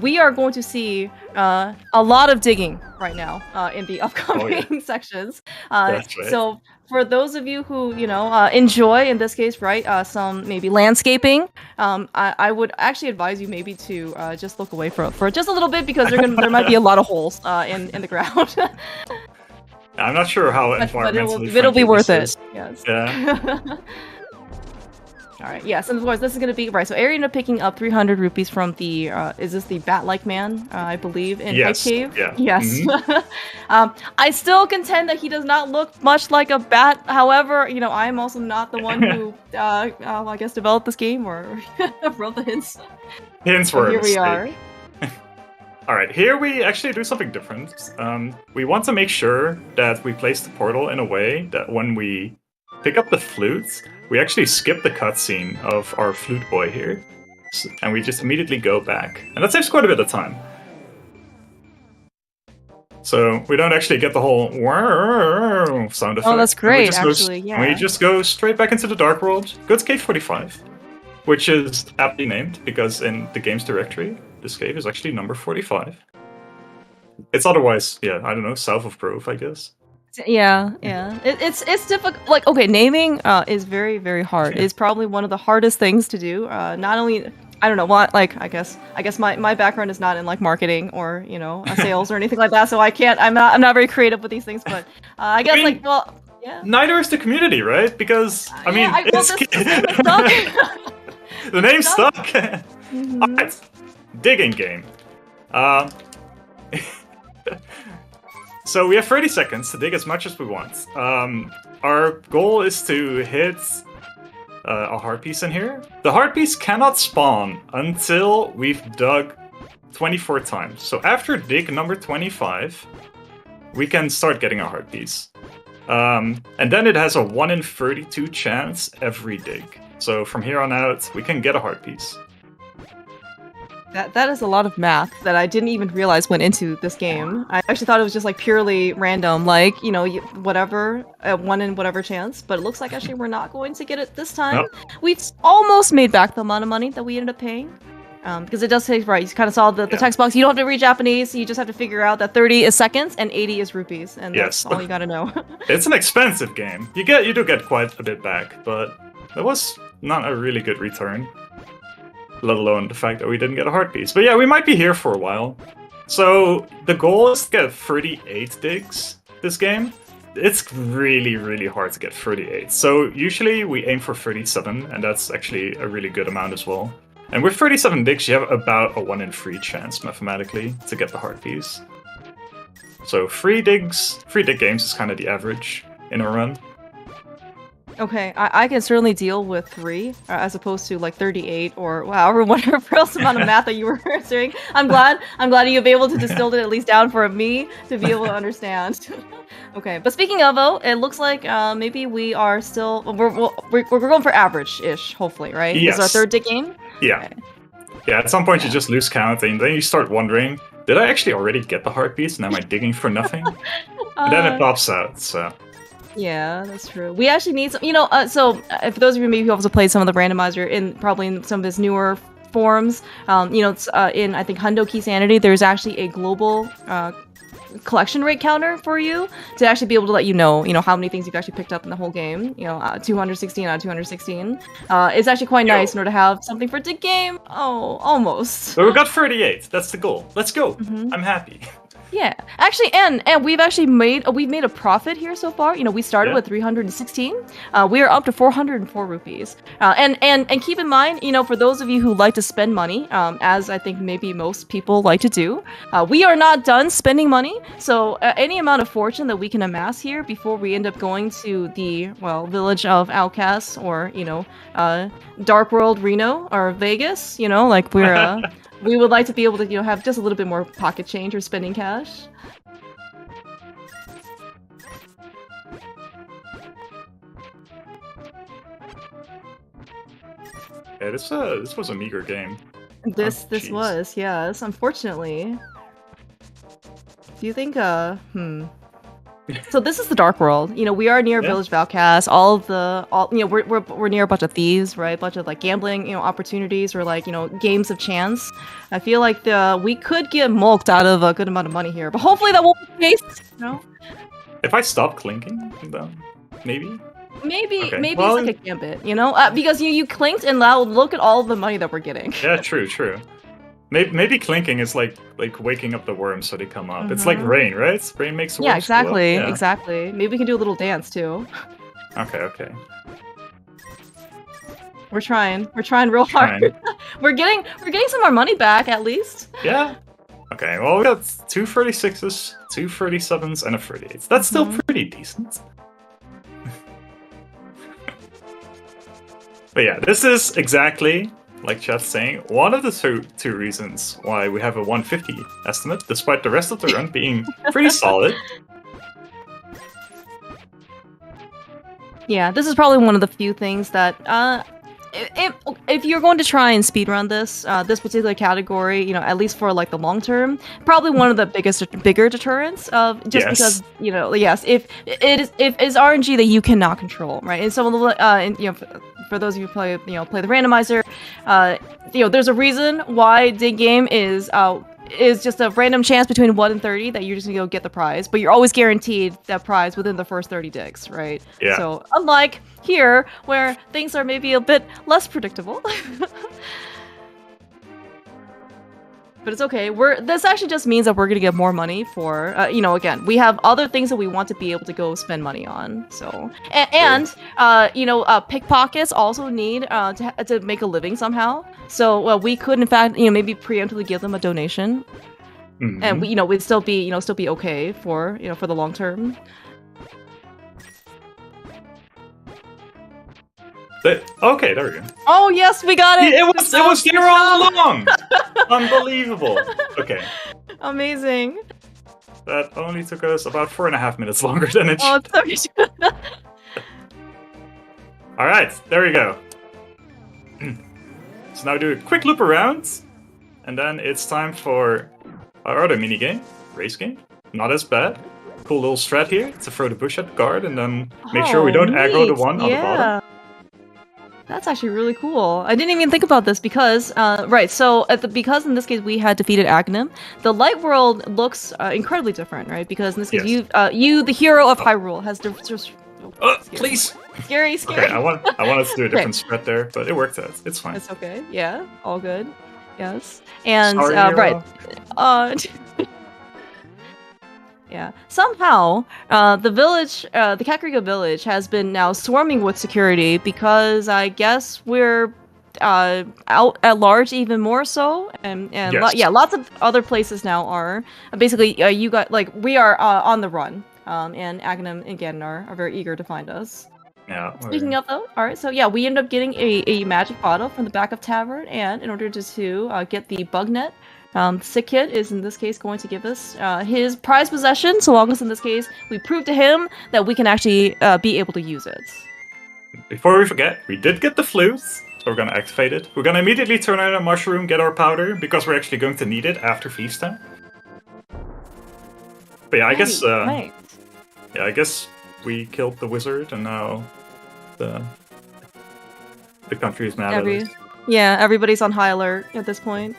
we are going to see a lot of digging right now in the upcoming sections.
That's right.
So for those of you who enjoy, in this case, right, some maybe landscaping, I would actually advise you maybe to just look away for just a little bit, because there might be a lot of holes in the ground.
I'm not sure how environmentally
it'll be worth
it.
Yes.
Yeah.
All right. Yes, and of course this is gonna be right. So Ari ended up picking up 300 rupees from the is this the bat-like man? I believe in Hype Cave.
Yeah.
Yes. Mm-hmm. I still contend that he does not look much like a bat. However, I am also not the one who I guess developed this game or wrote the hints.
Hints were
here we are.
All right, here we actually do something different. We want to make sure that we place the portal in a way that when we pick up the flutes, we actually skip the cutscene of our flute boy here, and we just immediately go back. And that saves quite a bit of time. So we don't actually get the whole sound effect.
Oh, that's great, actually, yeah.
We just go straight back into the Dark World. Go to Cave 45, which is aptly named, because in the game's directory, this cave is actually number 45. It's otherwise, I don't know, south of Grove, I guess.
Yeah. It's difficult. Like, okay, naming is very, very hard. It's probably one of the hardest things to do. Not only, I don't know what, like, I guess my background is not in like marketing or sales or anything like that, so I'm not very creative with these things. But I guess
neither is the community, right? Because the name stuck. Mm-hmm. All right. Digging game. So we have 30 seconds to dig as much as we want. Our goal is to hit a heart piece in here. The heart piece cannot spawn until we've dug 24 times. So after dig number 25, we can start getting a heart piece. And then it has a 1 in 32 chance every dig. So from here on out, we can get a heart piece.
That is a lot of math that I didn't even realize went into this game. I actually thought it was just like purely random, like, whatever, 1 in whatever chance. But it looks like actually we're not going to get it this time.
Nope.
We've almost made back the amount of money that we ended up paying. Because it does say, right, you kind of saw the text box. You don't have to read Japanese, you just have to figure out that 30 is seconds and 80 is rupees. And that's all you gotta know.
It's an expensive game. You do get quite a bit back, but it was not a really good return. Let alone the fact that we didn't get a heart piece. But yeah, we might be here for a while. So the goal is to get 38 digs this game. It's really, really hard to get 38. So usually we aim for 37, and that's actually a really good amount as well. And with 37 digs, you have about a 1 in 3 chance mathematically to get the heart piece. So 3 dig games is kind of the average in a run.
Okay, I can certainly deal with 3 as opposed to like 38 or whatever else amount of math that you were doing. I'm glad you'll be able to distill it at least down for me to be able to understand. Okay, but speaking of though, it looks like maybe we are still we're going for average-ish, hopefully, right?
Yes.
This is our 3rd dig game.
Yeah.
Okay.
Yeah. At some point you just lose count, and then you start wondering, did I actually already get the heart piece, and am I digging for nothing? And then it pops out. So.
Yeah, that's true. We actually need some, so for those of you maybe who also played some of the randomizer in some of his newer forms, it's in, I think, Hundo Key Sanity, there's actually a global collection rate counter for you to actually be able to let you know how many things you've actually picked up in the whole game. 216 out of 216. It's actually quite nice in order to have something for the game. Oh, almost.
So we got 38. That's the goal. Let's go.
Mm-hmm.
I'm happy.
Yeah, actually, and we've actually made a profit here so far. You know, we started with 316. We are up to 404 rupees. And keep in mind, you know, for those of you who like to spend money, as I think maybe most people like to do, we are not done spending money. So any amount of fortune that we can amass here before we end up going to the village of outcasts, or you know, Dark World Reno or Vegas, you know, like we're we would like to be able to, you know, have just a little bit more pocket change or spending cash.
Yeah, this was a meager game.
This was, yes, unfortunately. Do you think So this is the Dark World. You know, we are near Village of Outcasts. You know, we're near a bunch of thieves, right? A bunch of like gambling, you know, opportunities, or like, you know, games of chance. I feel like we could get mulked out of a good amount of money here, but hopefully that won't be the case. You know?
If I stop clinking, then maybe.
Maybe it's like a gambit, you know, because you clinked and now look at all the money that we're getting.
Yeah, true. Maybe clinking is like waking up the worms so they come up. It's like rain, right? Rain makes the worms
exactly,
go up.
Exactly. Maybe we can do a little dance too.
Okay.
We're trying real hard. we're getting some more money back at least.
Yeah. Okay. Well, we got 2 36s, 2 37s, and a 38. That's still pretty decent. But yeah, this is exactly, like chat's saying, one of the two reasons why we have a 150 estimate, despite the rest of the run being pretty solid.
Yeah, this is probably one of the few things that, if you're going to try and speedrun this particular category, you know, at least for like the long term, probably one of the bigger deterrents of because, you know, if it's RNG that you cannot control, right? And so, you know, for those of you who play the randomizer, you know, there's a reason why Dig Game is just a random chance between 1 and 30 that you're just gonna go get the prize, but you're always guaranteed that prize within the first 30 digs, right?
Yeah.
So unlike here, where things are maybe a bit less predictable. But it's okay. This actually just means that we're gonna get more money for, you know, again, we have other things that we want to be able to go spend money on. So, you know, pickpockets also need to make a living somehow. So, we could, in fact, you know, maybe preemptively give them a donation, and we, you know, we'd still be okay for, you know, for the long term.
Okay, there we go.
Oh yes, we got it.
It was here all along. Unbelievable. Okay.
Amazing.
That only took us about 4.5 minutes longer than it should.
Oh, it's so good.
All right, there we go. So now do a quick loop around, and then it's time for our other mini game, race game. Not as bad. Cool little strat here to throw the bush at the guard, and then make sure we don't aggro the one on the bottom.
That's actually really cool. I didn't even think about this because, right, so because in this case we had defeated Aghanim, the light world looks incredibly different, right? Because in this case you, the hero of Hyrule, has just...
please!
Scary.
Okay, I want us to do a different spread there, but it worked out. It's fine.
It's okay. Yeah, all good. Yes. And,
Sorry,
right. Yeah. Somehow, the village, the Kakariko village, has been now swarming with security because I guess we're out at large even more so, and lots of other places now are basically you got we are on the run, and Aghanim and Ganon are very eager to find us.
Yeah.
Speaking of though, all right, so yeah, we end up getting a magic bottle from the back of tavern, and in order to get the bug net. Sick Kid is in this case going to give us his prized possession, so long as in this case we prove to him that we can actually be able to use it.
Before we forget, we did get the flute, so we're gonna activate it. We're gonna immediately turn on a mushroom, get our powder, because we're actually going to need it after feast time. But yeah, I guess I guess we killed the wizard, and now the country is mad at us.
Yeah, everybody's on high alert at this point.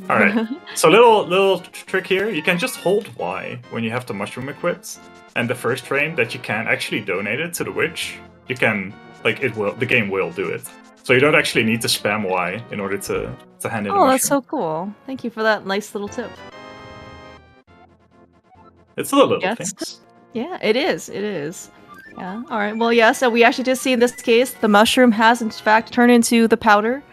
Alright, so little trick here, you can just hold Y when you have the mushroom equipped, and the first frame that you can actually donate it to the witch, you can like the game will do it. So you don't actually need to spam Y in order to hand in a mushroom.
Oh, that's so cool. Thank you for that nice little tip.
It's the little things.
Yeah, it is. It is. Yeah. All right. Well, yeah. So we actually did see in this case the mushroom has in fact turned into the powder.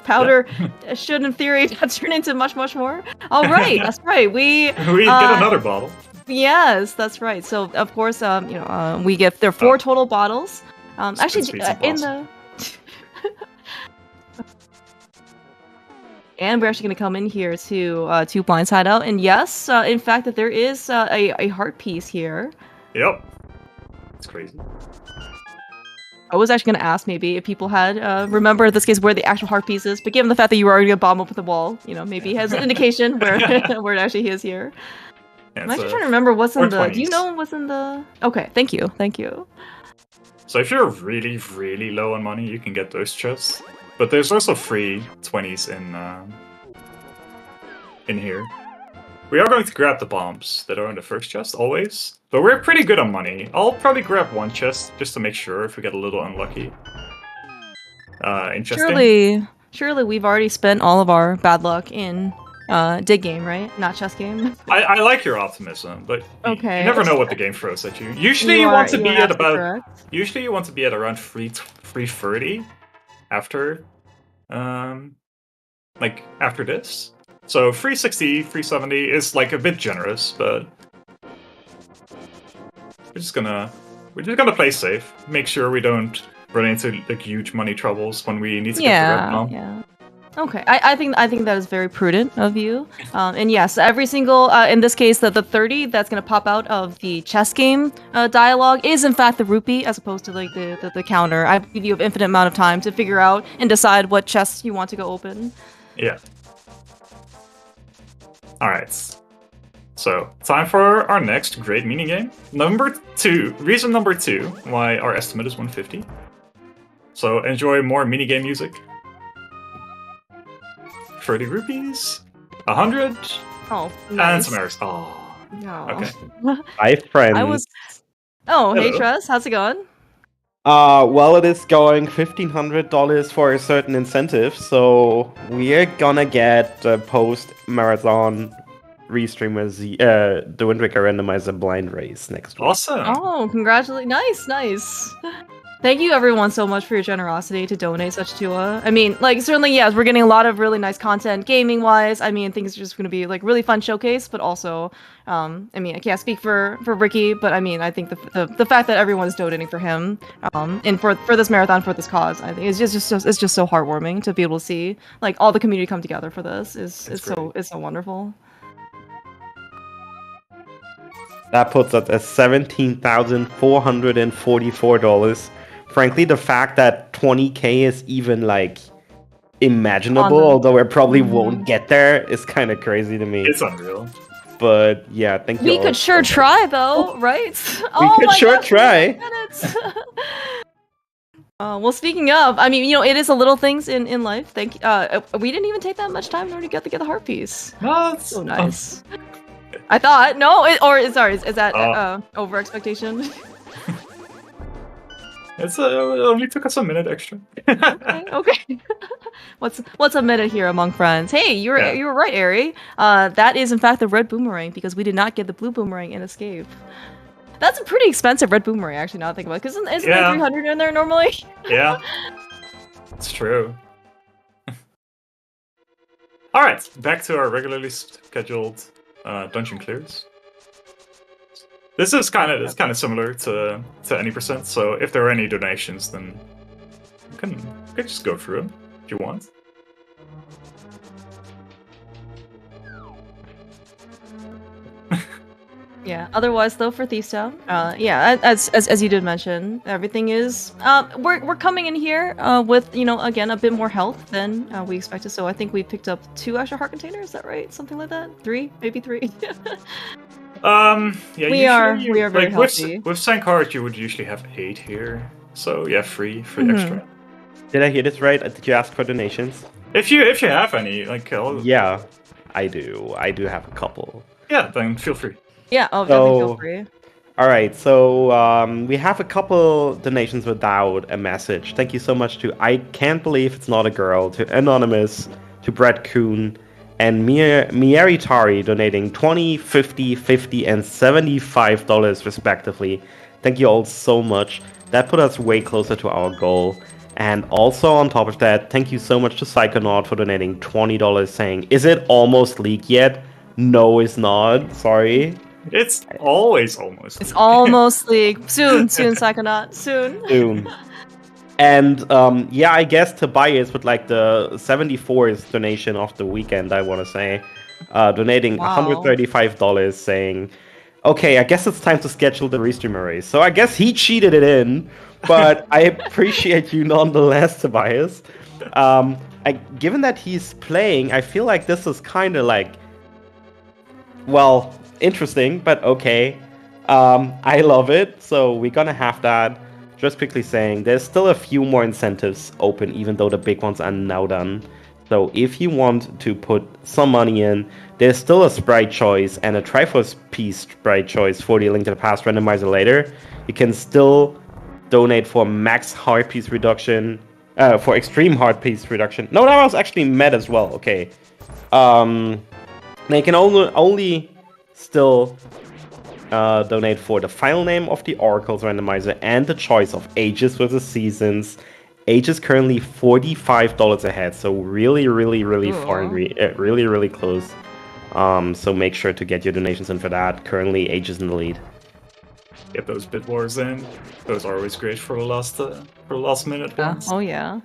Powder should, in theory, turn into much more. All right. That's right. We
get another bottle.
Yes, that's right. So of course, we get there are 4 total bottles. Actually, in the. And we're actually going to come in here to Blind's Hideout, and yes, in fact, that there is a heart piece here.
Yep, it's crazy.
I was actually going to ask maybe if people had remember in this case where the actual heart piece is, but given the fact that you were already going to bomb up with the wall, maybe it has an indication where where it actually is here. Yeah, I'm actually trying to remember what's in the. Do you know what's in the? Okay, thank you.
So if you're really, really low on money, you can get those chests. But there's also free 20s in here. We are going to grab the bombs that are in the first chest, always. But we're pretty good on money. I'll probably grab 1 chest, just to make sure if we get a little unlucky. Interesting.
Surely we've already spent all of our bad luck in dig game, right? Not chess game.
I like your optimism, but you never know what the game throws at you. Usually you want to be at about... Usually you want to be at around 330 after... after this. So 360, 370 is like a bit generous, but... We're just gonna play safe. Make sure we don't run into like huge money troubles when we need to get the red bomb.
Yeah. Okay, I think that is very prudent of you. And yes, every single in this case the 30 that's gonna pop out of the chess game dialogue is in fact the rupee as opposed to like the counter. I believe you have infinite amount of time to figure out and decide what chest you want to go open.
Yeah. All right. So time for our next great mini game. Reason number 2 why our estimate is 150. So enjoy more mini game music. 30 rupees, 100,
oh, nice.
And some errors. Oh, no. Okay.
Hi, friends.
Oh, hey, Tress, how's it going?
Well, it is going $1,500 for a certain incentive, so we're gonna get post-marathon restreamers the Wind Waker Randomizer blind race next week.
Awesome!
Oh, congratulations! Nice. Thank you everyone so much for your generosity to donate such to I mean, like, certainly, yes, we're getting a lot of really nice content gaming-wise. I mean, things are just going to be, like, really fun showcase, but also, I mean, I can't speak for Ricky, but I mean, I think the fact that everyone's donating for him, and for this marathon, for this cause, I think it's just so heartwarming to be able to see, like, all the community come together for this. It's so wonderful.
That puts us at $17,444. Frankly, the fact that 20k is even, like, imaginable, although we probably won't get there, is kind of crazy to me.
It's unreal.
But, yeah, thank you.
We could sure try, though, right?
We could sure try.
Well, speaking of, I mean, it is a little things in life. We didn't even take that much time in order to get the heart piece.
No, that's
so nice. I thought, is that over expectation?
It only took us a minute extra.
Okay. What's a minute here among friends? Hey, you were right, Eri. That is in fact the red boomerang because we did not get the blue boomerang in Escape. That's a pretty expensive red boomerang, actually. Now I think about it, because isn't there 300 in there normally?
Yeah, it's true. All right, back to our regularly scheduled dungeon clears. This is kind of similar to any percent. So if there are any donations, then you can just go through them if you want.
Yeah. Otherwise, though, for Thief's Town, as you did mention, everything is we're coming in here with again a bit more health than we expected. So I think we picked up 2 extra heart containers. Is that right? Something like that. 3, maybe 3.
Yeah.
We are very healthy.
With Sankheart, you would usually have 8 here. So yeah, free extra.
Did I hear this right? Did you ask for donations?
If you have any, like
yeah, I do. I do have a couple.
Yeah, then feel free.
Yeah, definitely feel free.
All right, so we have a couple donations without a message. Thank you so much to I Can't Believe It's Not a Girl, to Anonymous, to Brett Kuhn, and Mieritari donating $20, $50, $50, and $75 respectively. Thank you all so much. That put us way closer to our goal. And also on top of that, thank you so much to Psychonaut for donating $20, saying, "Is it almost leaked yet?" No, it's not. Sorry.
It's always almost.
It's almost league. Soon, Psychonaut. Soon.
And yeah, I guess Tobias with like the 74th donation of the weekend, I want to say, donating $135, saying, "Okay, I guess it's time to schedule the restreamer race." So I guess he cheated it in, but I appreciate you nonetheless, Tobias. Given that he's playing, I feel like this is kind of like, well, interesting, but okay. I love it, so we're gonna have that. Just quickly saying, there's still a few more incentives open, even though the big ones are now done. So if you want to put some money in, there's still a sprite choice and a Triforce piece sprite choice for the Link to the Past randomizer later. You can still donate for max heart piece reduction, for extreme heart piece reduction. No, that was actually met as well. Okay. They can only still donate for the final name of the Oracles randomizer and the choice of Ages versus Seasons. Age is currently $45 ahead, so really far and really close. So make sure to get your donations in for that. Currently, Age is in the lead.
Get those bid wars in. Those are always great for the last minute ones.
Oh yeah,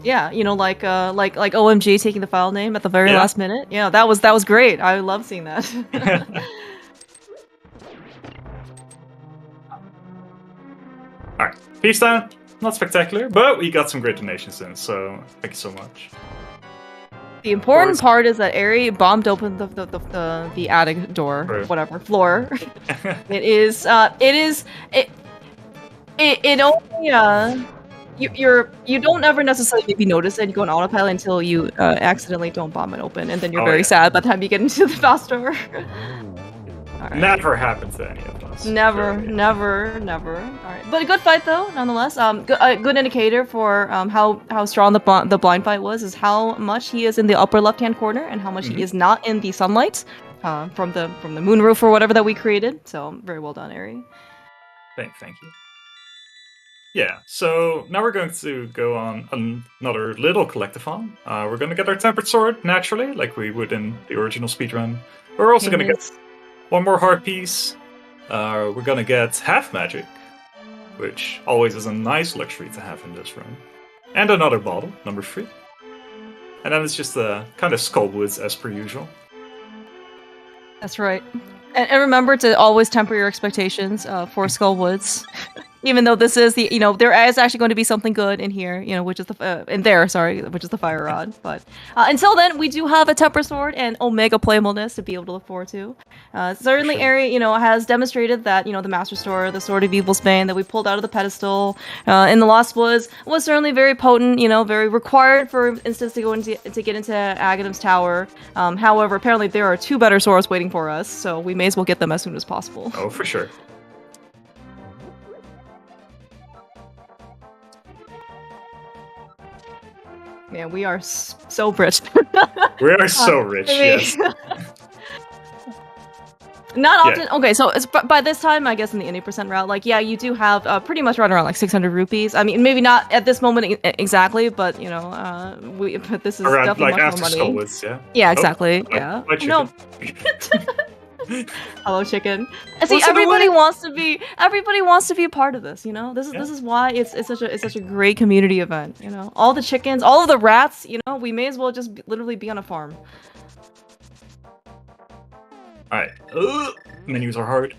yeah. You know, like OMG taking the file name at the very last minute. Yeah, that was great. I love seeing that.
All right, peace down. Not spectacular, but we got some great donations in, so thank you so much.
The important part is that Eri bombed open the attic door, whatever floor. It only you don't ever necessarily maybe notice it. You go on autopilot until you accidentally don't bomb it open, and then you're very sad by the time you get into the fast door.
Right. Never happened to any of us.
Never. All right, but a good fight though, nonetheless. A good indicator for how strong the blind fight was is how much he is in the upper left-hand corner and how much he is not in the sunlight from the moon roof or whatever that we created. So very well done, Eri.
Thank you. Yeah, so now we're going to go on another little collectathon. We're going to get our tempered sword naturally, like we would in the original speedrun. We're also going to get one more heart piece. We're gonna get half magic, which always is a nice luxury to have in this run. And another bottle, number 3. And then it's just the kind of Skullwoods as per usual.
That's right. And remember to always temper your expectations for Skullwoods. Even though this is there is actually going to be something good in here, which is which is the fire rod. But until then, we do have a temper sword and Omega playableness to be able to look forward to. Certainly, Eri, has demonstrated that the Master Sword, the Sword of Evil's Bane that we pulled out of the pedestal in the Lost Woods was certainly very potent. Very required, for instance, to get into Aghanim's tower. However, apparently there are 2 better swords waiting for us, so we may as well get them as soon as possible.
Oh, for sure.
Man, we are so rich.
We are so rich, yes.
Not often. Yeah. Okay, so by this time, I guess in the 80% route, you do have pretty much right around 600 rupees. I mean, maybe not at this moment exactly, but but this is
around,
definitely much more money.
Skullwoods, yeah.
Yeah, exactly. Yeah.
No.
Hello, chicken. See, everybody wants to be a part of this. This is why it's such a great community event. All the chickens, all of the rats. We may as well just literally be on a farm.
All right. Menus are hard.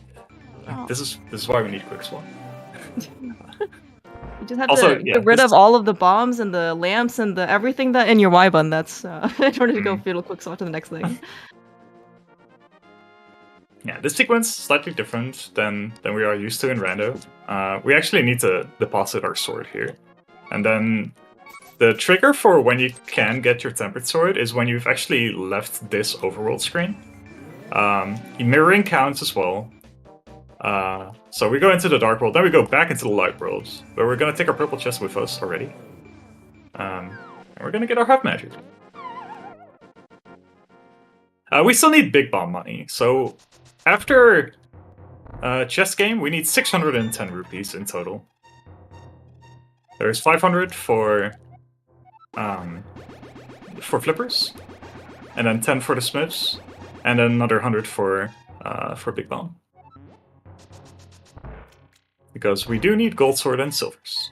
Oh. This is why we need quick swap.
You just have to get rid of all of the bombs and the lamps and the everything that in your Y button. That's in order to go fatal quick swap to the next thing.
Yeah, this sequence is slightly different than we are used to in Rando. We actually need to deposit our sword here. And then the trigger for when you can get your tempered sword is when you've actually left this overworld screen. Mirroring counts as well. So we go into the dark world, then we go back into the light world, where we're gonna take our purple chest with us already. And we're gonna get our half magic. We still need big bomb money, so after chess game, we need 610 rupees in total. There's 500 for flippers, and then 10 for the smiths, and then another 100 for big bomb. Because we do need gold sword and silvers.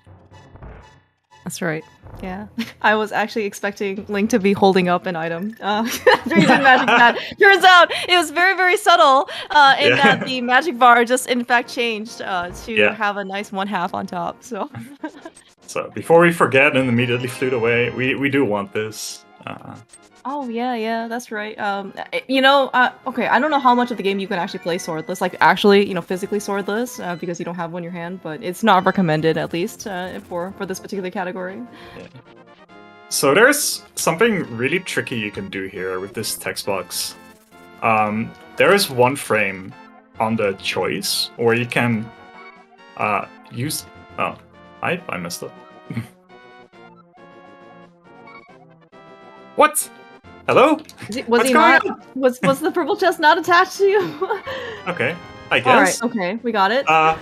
That's right. Yeah. I was actually expecting Link to be holding up an item. After using magic pad. Turns out it was very, very subtle in that the magic bar just in fact changed to have a nice 1/2 on top. So
So before we forget and immediately flew away, we do want this.
Oh yeah, that's right. Okay, I don't know how much of the game you can actually play swordless, like actually, physically swordless, because you don't have one in your hand. But it's not recommended, at least for this particular category.
Yeah. So there's something really tricky you can do here with this text box. There is one frame on the choice where you can use. Oh, I messed up. What? Hello?
Was he not? Was the purple chest not attached to you?
Okay, I guess.
All right. Okay, we got it.
Well,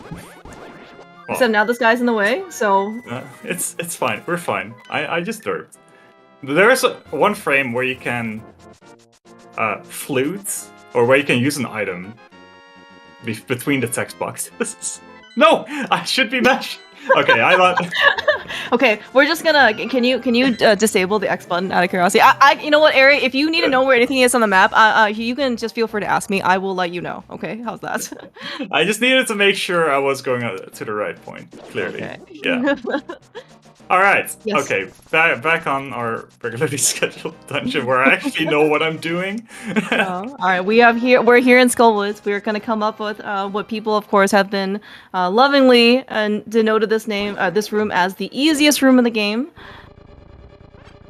except now this guy's in the way, so
it's fine. We're fine. I just derped. There's one frame where you can flute, or where you can use an item between the text boxes. No, I should be mashed. Okay, I thought.
Okay, we're just gonna. Can you disable the X button out of curiosity? You know what, Eri? If you need to know where anything is on the map, you can just feel free to ask me. I will let you know. Okay, how's that?
I just needed to make sure I was going to the right point. Clearly, okay. Yeah. All right. Yes. Okay. Back on our regularly scheduled dungeon where I actually know what I'm doing.
All right. We're here in Skullwoods. We're gonna come up with what people, of course, have been lovingly denoted this room as the easiest room in the game.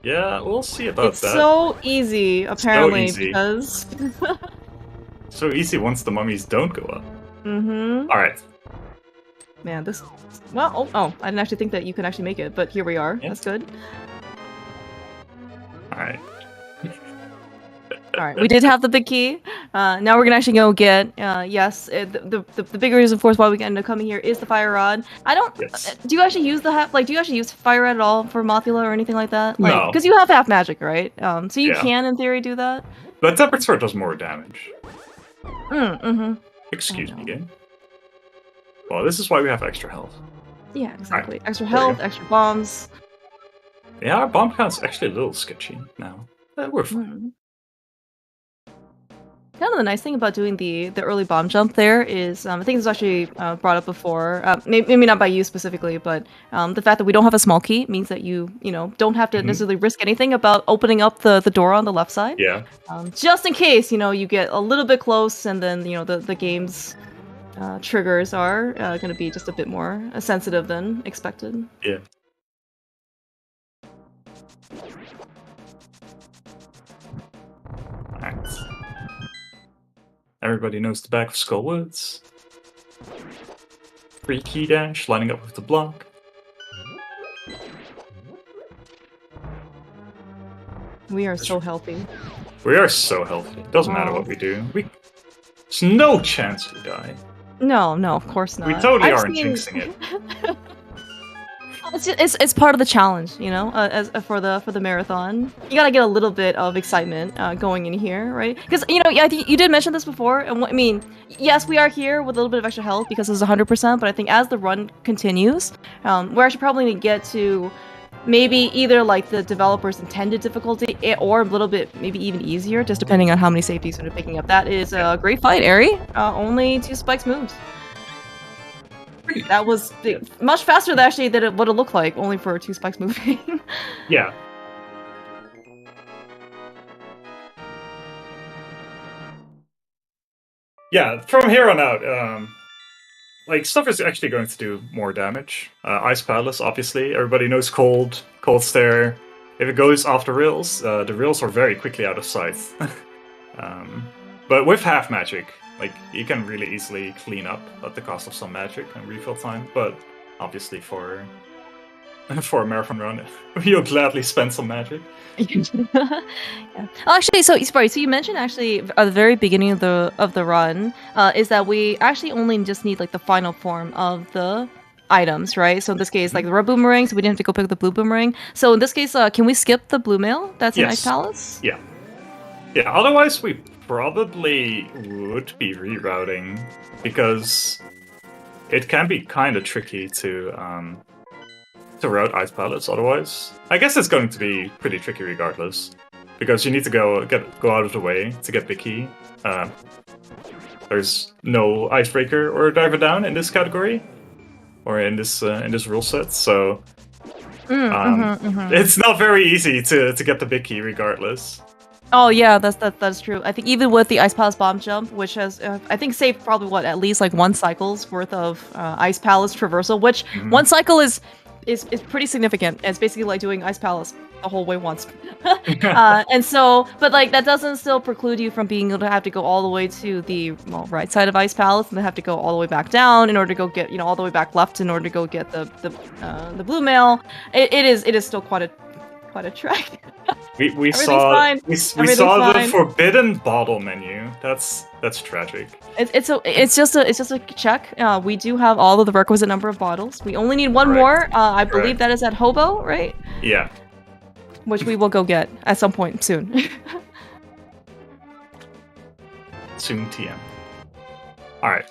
Yeah, we'll see about that.
It's so easy, apparently, because
so easy once the mummies don't go up.
Mm-hmm.
All right.
Man, this. Well, oh, I didn't actually think that you could actually make it, but here we are. Yep. That's good.
Alright.
Alright, we did have the big key. Now we're gonna actually go get, the big reason, of course, why we end up coming here is the fire rod. I don't. Yes. Do you actually use do you actually use fire rod at all for Mothula or anything like that? Like,
no.
Because you have half magic, right? So you can, in theory, do that.
But Tempered Sword does more damage.
Mm-hmm.
Excuse me, game. Well, this is why we have extra health.
Yeah, exactly. Right. Extra health, extra bombs.
Yeah, our bomb count's actually a little sketchy now. We're fine.
Kind of the nice thing about doing the early bomb jump there is, I think this was actually brought up before, maybe not by you specifically, but the fact that we don't have a small key means that you don't have to necessarily risk anything about opening up the door on the left side.
Yeah.
Just in case, you get a little bit close and then, the game's triggers are going to be just a bit more sensitive than expected.
Yeah. Alright. Everybody knows the back of Skullwoods. Free key dash, lining up with the block.
We are so healthy.
We are so healthy. Doesn't matter what we do. There's no chance we die.
No, of course not.
We totally aren't jinxing it.
It's part of the challenge, as for the marathon. You gotta get a little bit of excitement going in here, right? Because I think you did mention this before, and I mean, yes, we are here with a little bit of extra health because it's 100%. But I think as the run continues, we're actually probably gonna get to maybe either like the developer's intended difficulty or a little bit maybe even easier, just depending on how many safeties you're picking up. That is a great fight, Eri. Only 2 spikes moves. That was much faster than actually than it would have looked like, only for 2 spikes moving.
Yeah. Yeah, from here on out, stuff is actually going to do more damage. Ice Palace, obviously. Everybody knows Cold Stare. If it goes off the rails are very quickly out of sight. But with half magic, Like, you can really easily clean up at the cost of some magic and refill time, but obviously for a marathon run, you'll gladly spend some magic.
Yeah. Oh, actually, so you mentioned actually at the very beginning of the run is that we actually only just need like the final form of the items, right? So in this case, like the red boomerang, so we didn't have to go pick the blue boomerang. So in this case, can we skip the blue mail that's in Ice Palace?
Yeah. Yeah, otherwise we probably would be rerouting, because it can be kind of tricky to route Ice Palace otherwise. I guess it's going to be pretty tricky regardless, because you need to go out of the way to get the key. There's no Icebreaker or Diver Down in this category, or in this rule set, so it's not very easy to get the big key regardless.
Oh yeah, that's true. I think even with the Ice Palace bomb jump, which has I think saved probably at least like 1 cycle's worth of Ice Palace traversal, which 1 cycle is pretty significant. It's basically like doing Ice Palace the whole way once. And so, but like that doesn't still preclude you from being able to have to go all the way to the right side of Ice Palace, and then have to go all the way back down in order to go get all the way back left in order to go get the blue mail. It is still quite a trek.
We saw the forbidden bottle menu. That's tragic.
It's just a check. We do have all of the requisite number of bottles. We only need 1 more. I believe that is at Hobo, right?
Yeah.
Which we will go get at some point soon.
Soon TM. Alright.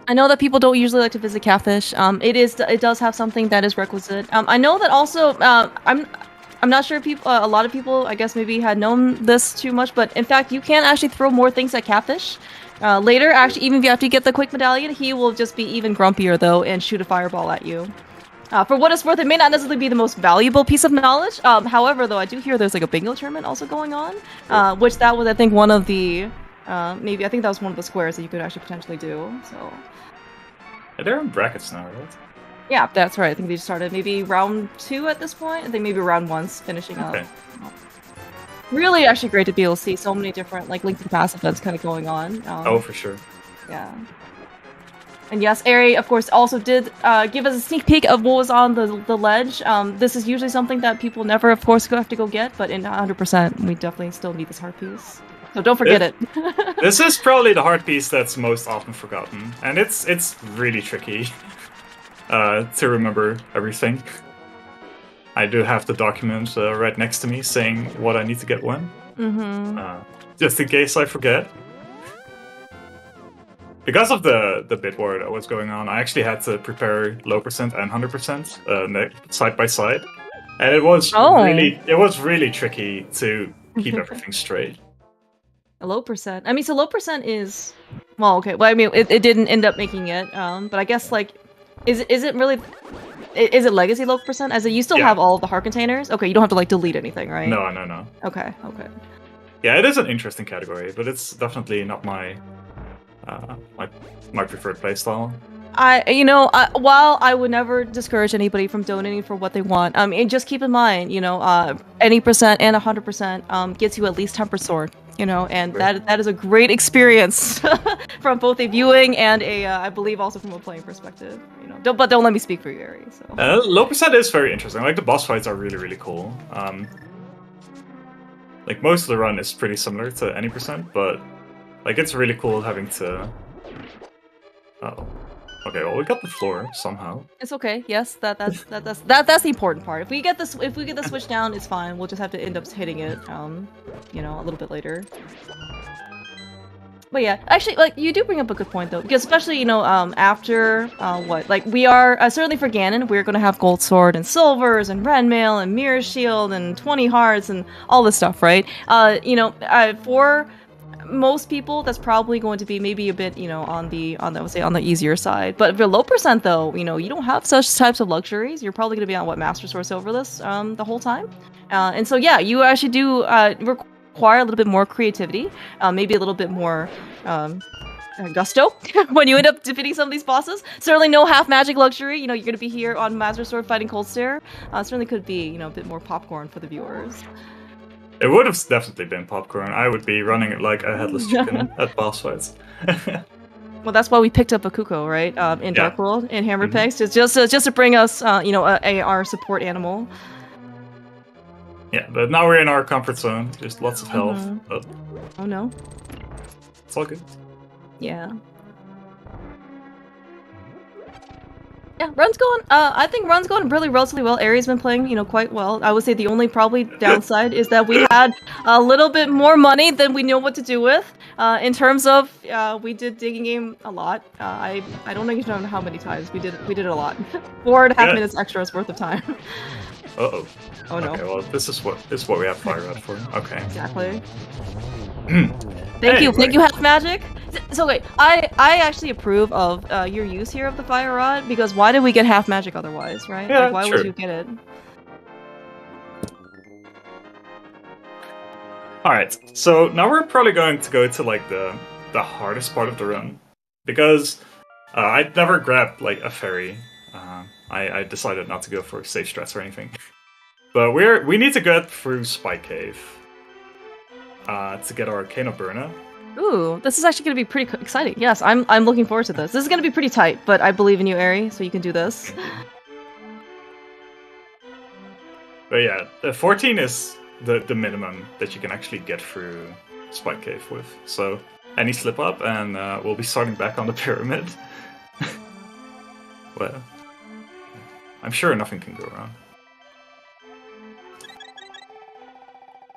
I know that people don't usually like to visit Catfish. It does have something that is requisite. I know that also. I'm not sure if a lot of people, I guess, maybe had known this too much, but in fact, you can actually throw more things at Catfish. Later, actually, even if you have to get the quick medallion, he will just be even grumpier though and shoot a fireball at you. For what it's worth, it may not necessarily be the most valuable piece of knowledge. However, though, I do hear there's like a bingo tournament also going on, which that was, I think, one of the maybe I think that was one of the squares that you could actually potentially do. So.
They're in brackets now, right?
Yeah, that's right. I think they just started maybe round 2 at this point. I think maybe round 1's finishing up. Really, actually great to be able to see so many different like Link to the Past events kind of going on.
For sure.
Yeah. And yes, Eri, of course, also did give us a sneak peek of what was on the ledge. This is usually something that people never, of course, have to go get, but in 100%, we definitely still need this heart piece. So don't forget it.
This is probably the heart piece that's most often forgotten, and it's really tricky to remember everything. I do have the document right next to me saying what I need to get when, just in case I forget. Because of the bit war that was going on, I actually had to prepare low percent and 100% side by side, and it was really tricky to keep everything straight.
A low percent. I mean, so low percent is, well, okay. Well, I mean, it didn't end up making it. But I guess like, is it really? Is it legacy low percent? As in, you still have all of the heart containers. Okay, you don't have to like delete anything, right?
No.
Okay.
Yeah, it is an interesting category, but it's definitely not my my preferred playstyle.
While I would never discourage anybody from donating for what they want, just keep in mind, any percent and 100% gets you at least 10% sword, and that is a great experience from both a viewing and I believe also from a playing perspective, But don't let me speak for you, Eri. So.
Low percent is very interesting. Like the boss fights are really, really cool. Like most of the run is pretty similar to any percent, but like it's really cool having to. Okay, well we got the floor somehow.
It's okay. Yes, that's the important part. If we get the switch down, it's fine. We'll just have to end up hitting it, a little bit later. But yeah, actually, like you do bring up a good point though, because especially after we are certainly for Ganon, we're gonna have gold sword and silvers and red mail and mirror shield and 20 hearts and all this stuff, right? For most people, that's probably going to be maybe a bit, on the I would say on the easier side. But for low percent, though, you don't have such types of luxuries. You're probably going to be on Master Sword Silverless the whole time, and so yeah, you actually do require a little bit more creativity, maybe a little bit more gusto when you end up defeating some of these bosses. Certainly no half magic luxury. You know, you're gonna be here on Master Sword fighting Cold Stare. Certainly could be, you know, a bit more popcorn for the viewers.
It would have definitely been popcorn. I would be running it like a headless chicken at boss fights.
Well, that's why we picked up a Kuko, right? In Dark World, in Hammer Pegs, just to bring us, you know, our support animal.
Yeah, but now we're in our comfort zone. There's lots of health. But
oh no.
It's all good.
Yeah. Yeah, run's going. I think run's going really relatively well. Ari's been playing, you know, quite well. I would say the only probably downside is that we had a little bit more money than we knew what to do with. In terms of, we did digging game a lot. I don't know how many times we did it a lot. 4.5 minutes extra worth of time.
Uh-oh.
Oh no.
Okay, well this is what we have Fire Rod for. Okay.
Exactly. Thank you, Half Magic. So wait, I actually approve of your use here of the Fire Rod, because why did we get Half Magic otherwise, right?
Yeah,
like, why would you get it?
Alright, so now we're probably going to go to like the hardest part of the run, because I'd never grabbed like a fairy. I decided not to go for safe strats or anything. But we need to get through Spike Cave to get our Arcana Burna.
Ooh, this is actually going to be pretty exciting. Yes, I'm looking forward to this. This is going to be pretty tight, but I believe in you, Eri, so you can do this.
But yeah, 14 is the minimum that you can actually get through Spike Cave with. So any slip up and we'll be starting back on the pyramid. Well, I'm sure nothing can go wrong.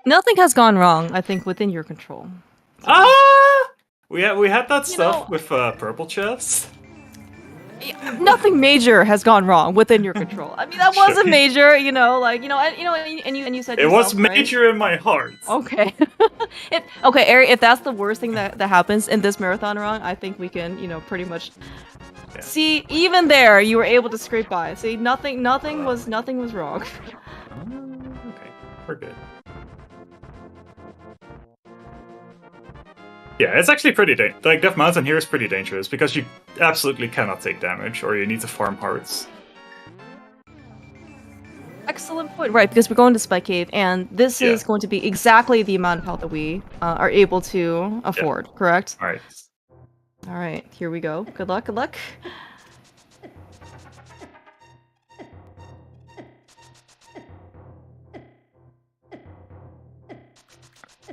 Nothing has gone wrong, I think, within your control.
We had that stuff with purple chests.
Nothing major has gone wrong within your control. I mean, that wasn't major, you know, like, and you said
it was major, right? In my heart.
Okay. Okay, Eri, if that's the worst thing that happens in this marathon run, I think we can, you know, pretty much see, even there you were able to scrape by. See, nothing was wrong.
Okay, we're good. Yeah, it's actually pretty dangerous. Like, Death Mountain here is pretty dangerous because you absolutely cannot take damage, or you need to farm hearts.
Excellent point. Right, because we're going to Spike Cave, and this is going to be exactly the amount of health that we are able to afford, correct?
Alright.
Alright, here we go. Good luck, good luck.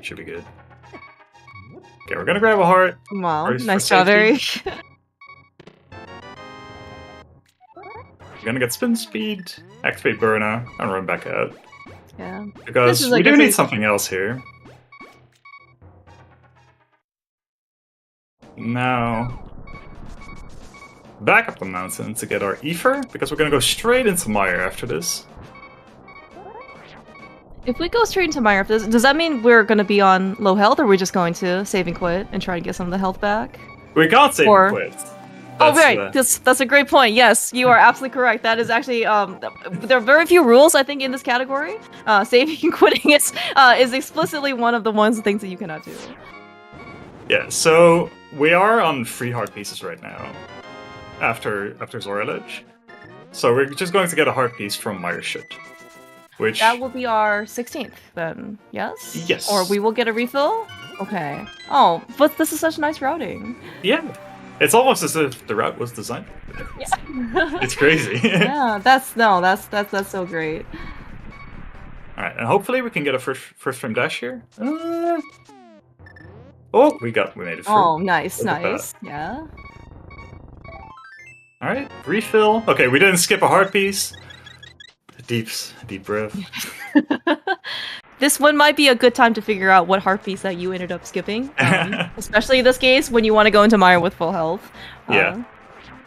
Should be good. Okay, we're gonna grab a heart.
Wow, nice job, Eri.
We're gonna get spin speed, activate Burna, and run back out.
Yeah.
Because we do need something else here. Now, back up the mountain to get our Ether, because we're gonna go straight into Mire after this.
If we go straight into Mire, does that mean we're going to be on low health, or are we just going to save and quit and try to get some of the health back?
We can't save and quit.
Oh, right. That's a great point. Yes, you are absolutely correct. That is actually, there are very few rules, I think, in this category. Saving and quitting is explicitly one of the things that you cannot do.
Yeah, so we are on 3 heart pieces right now, after Zora Ledge. So we're just going to get a heart piece from Mire Shit. Which...
That will be our 16th, then, yes?
Yes.
Or we will get a refill? Okay. Oh, but this is such nice routing.
Yeah. It's almost as if the route was designed.
Yeah.
It's crazy.
Yeah, that's so great.
Alright, and hopefully we can get a first frame dash here. Oh, we made it through.
Oh, nice. Yeah.
Alright, refill. Okay, we didn't skip a heart piece. Deep breath.
This one might be a good time to figure out what heart piece that you ended up skipping. Especially in this case, when you want to go into Mire with full health.
Yeah.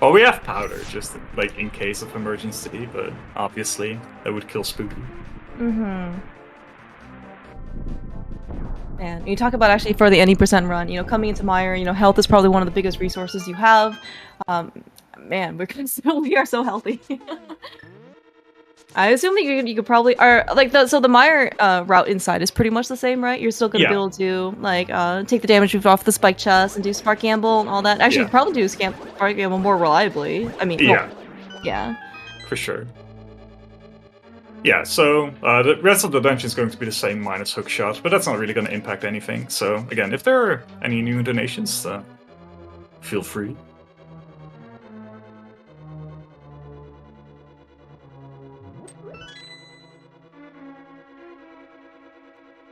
Well, we have powder, just like in case of emergency, but obviously that would kill Spooky.
Mm-hmm. And you talk about actually for the any percent run, you know, coming into Mire, you know, health is probably one of the biggest resources you have. Man, we are so healthy. I assume that you could probably so the Mire route inside is pretty much the same, right? You're still gonna be able to like take the damage move off the spike chest and do Spark Gamble and all that. Actually, you could probably do Spark Gamble more reliably. I mean, yeah,
for sure. Yeah, so the rest of the dungeon is going to be the same minus hookshot, but that's not really going to impact anything. So again, if there are any new donations, feel free.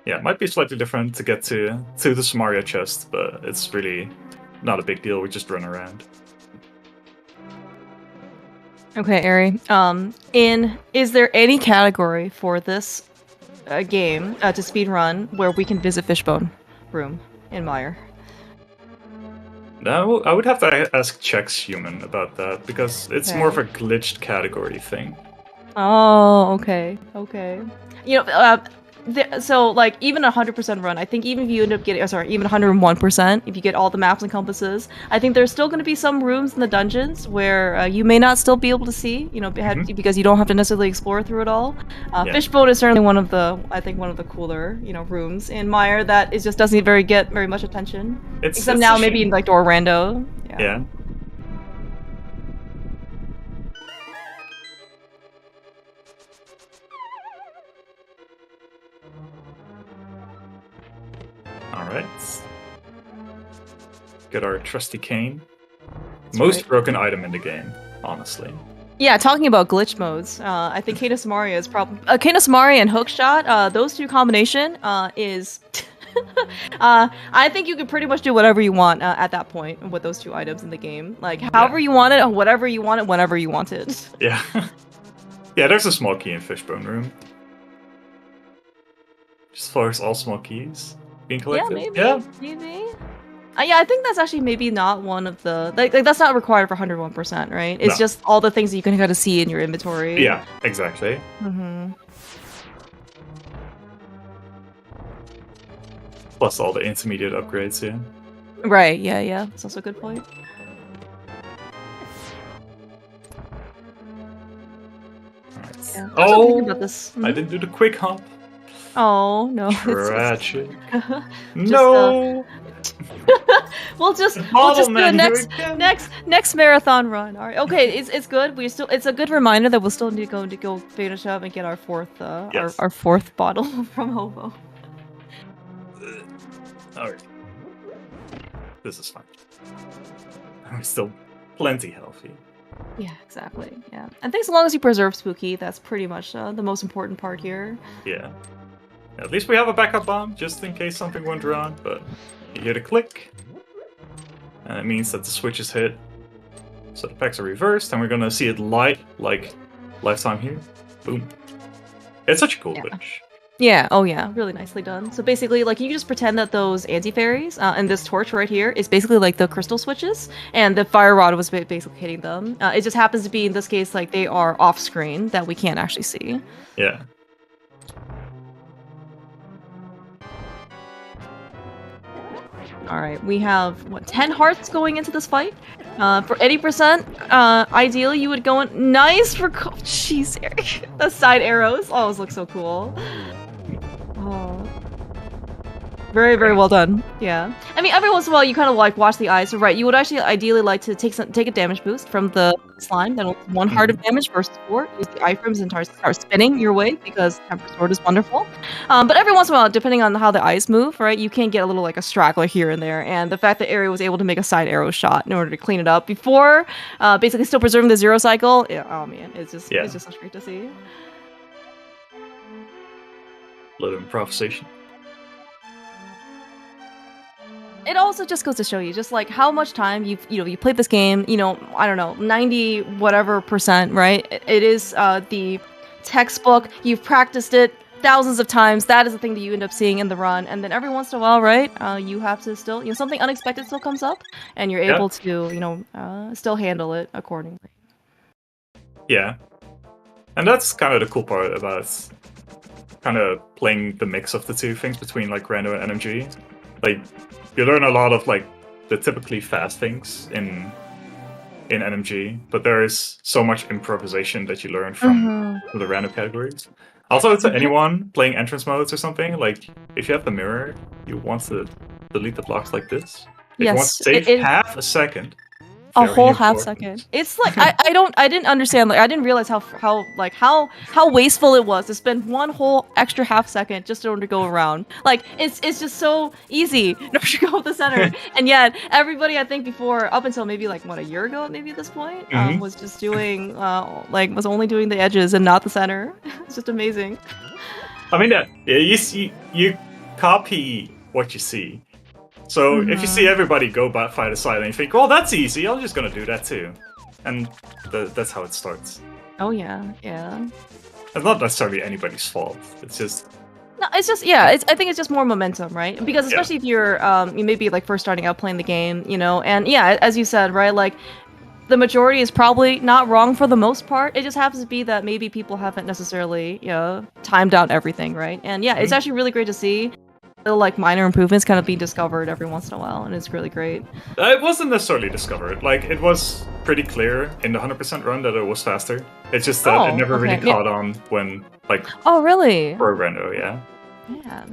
Yeah, it might be slightly different to get to the Samaria chest, but it's really not a big deal. We just run around.
Okay, Eri. Is there any category for this game to speedrun where we can visit Fishbone Room in Mire?
No, I would have to ask Chex Human about that, because it's more of a glitched category thing.
Oh, okay. You know, so like even 100% run, I think even if you end up getting, even 101%, if you get all the maps and compasses, I think there's still going to be some rooms in the dungeons where you may not still be able to see, you know, because you don't have to necessarily explore through it all. Fishbone is certainly one of the cooler, you know, rooms in Mire that just doesn't get very much attention. Except now maybe in like Dorando.
Yeah. Alright. Get our trusty cane. Most broken item in the game, honestly.
Yeah, talking about glitch modes, I think Kana Samaria is probably... Kana Samaria and Hookshot, those two combination is... I think you can pretty much do whatever you want at that point with those two items in the game. Like, however you want it, whatever you want it, whenever you want it.
Yeah. Yeah, there's a small key in Fishbone Room. Just as far as all small keys being collected.
Yeah, maybe. Yeah, I think that's actually maybe not one of the... Like that's not required for 101%, right? It's just all the things that you can kind of see in your inventory.
Yeah, exactly.
Mm-hmm.
Plus all the intermediate upgrades, yeah.
Right, yeah. That's also a good point.
Nice.
Yeah.
Oh,
about this.
I didn't do the quick hump.
Oh, no.
Tragic. No!
We'll just do it next marathon run. All right. Okay, it's good. It's a good reminder that we'll still need to go finish up and get our fourth our fourth bottle from Hobo.
Alright. This is fine. I'm still plenty healthy.
Yeah, exactly. Yeah. And thanks, as long as you preserve Spooky, that's pretty much the most important part here.
Yeah. At least we have a backup bomb, just in case something went wrong, but you hear the click. And it means that the switch is hit. So the packs are reversed, and we're gonna see it light, like lifetime here. Boom. It's such a cool glitch.
Yeah, oh yeah, really nicely done. So basically, like, you just pretend that those anti-fairies and this torch right here is basically like the crystal switches, and the fire rod was basically hitting them. It just happens to be, in this case, like, they are off-screen, that we can't actually see.
Yeah.
Alright, we have, 10 hearts going into this fight? For 80%, ideally you would go in... Nice for... Jeez, Eric. The side arrows. Oh, those look so cool. Oh. Very, very well done. Yeah. I mean, every once in a while you kind of like watch the eyes. So right, you would actually ideally like to take a damage boost from the slime. That'll 1 heart of damage versus 4. Use the iframes and start spinning your way because Temper Sword is wonderful. But every once in a while, depending on how the eyes move, right, you can get a little like a straggler here and there. And the fact that Eri was able to make a side arrow shot in order to clean it up before, basically still preserving the 0 cycle. Yeah, oh man, it's just such great to see.
A little improvisation.
It also just goes to show you just like how much time you played this game, I don't know, 90 whatever %, right? It is the textbook. You've practiced it thousands of times. That is the thing that you end up seeing in the run. And then every once in a while, right, you have to still, something unexpected still comes up and you're able to, still handle it accordingly.
Yeah. And that's kind of the cool part about kind of playing the mix of the two things between like Rando and NMG. Like, you learn a lot of like the typically fast things in in NMG, but there is so much improvisation that you learn from the random categories. Also, to anyone playing entrance modes or something, like if you have the mirror, you want to delete the blocks like this. If you want to save half a second.
A whole half second. It's like I didn't understand. Like I didn't realize how wasteful it was to spend one whole extra half second just in order to go around. Like it's just so easy in order to go up the center. And yet everybody, I think before, up until maybe like a year ago, maybe at this point, was just doing was only doing the edges and not the center. It's just amazing.
I mean, you copy what you see. So if you see everybody go fight aside and you think, well, that's easy, I'm just gonna do that too. And that's how it starts.
Oh yeah, yeah.
It's not necessarily anybody's fault. It's just...
No, it's just, I think it's just more momentum, right? Because especially if you're, you may be like first starting out playing the game, you know, and yeah, as you said, right, like, the majority is probably not wrong for the most part. It just happens to be that maybe people haven't necessarily, timed out everything, right? And yeah, it's actually really great to see little like minor improvements kind of being discovered every once in a while, and it's really great.
It wasn't necessarily discovered. Like, it was pretty clear in the 100% run that it was faster. It's just that it never really caught on when, like...
Oh, really?
For a rando, yeah.
Yeah.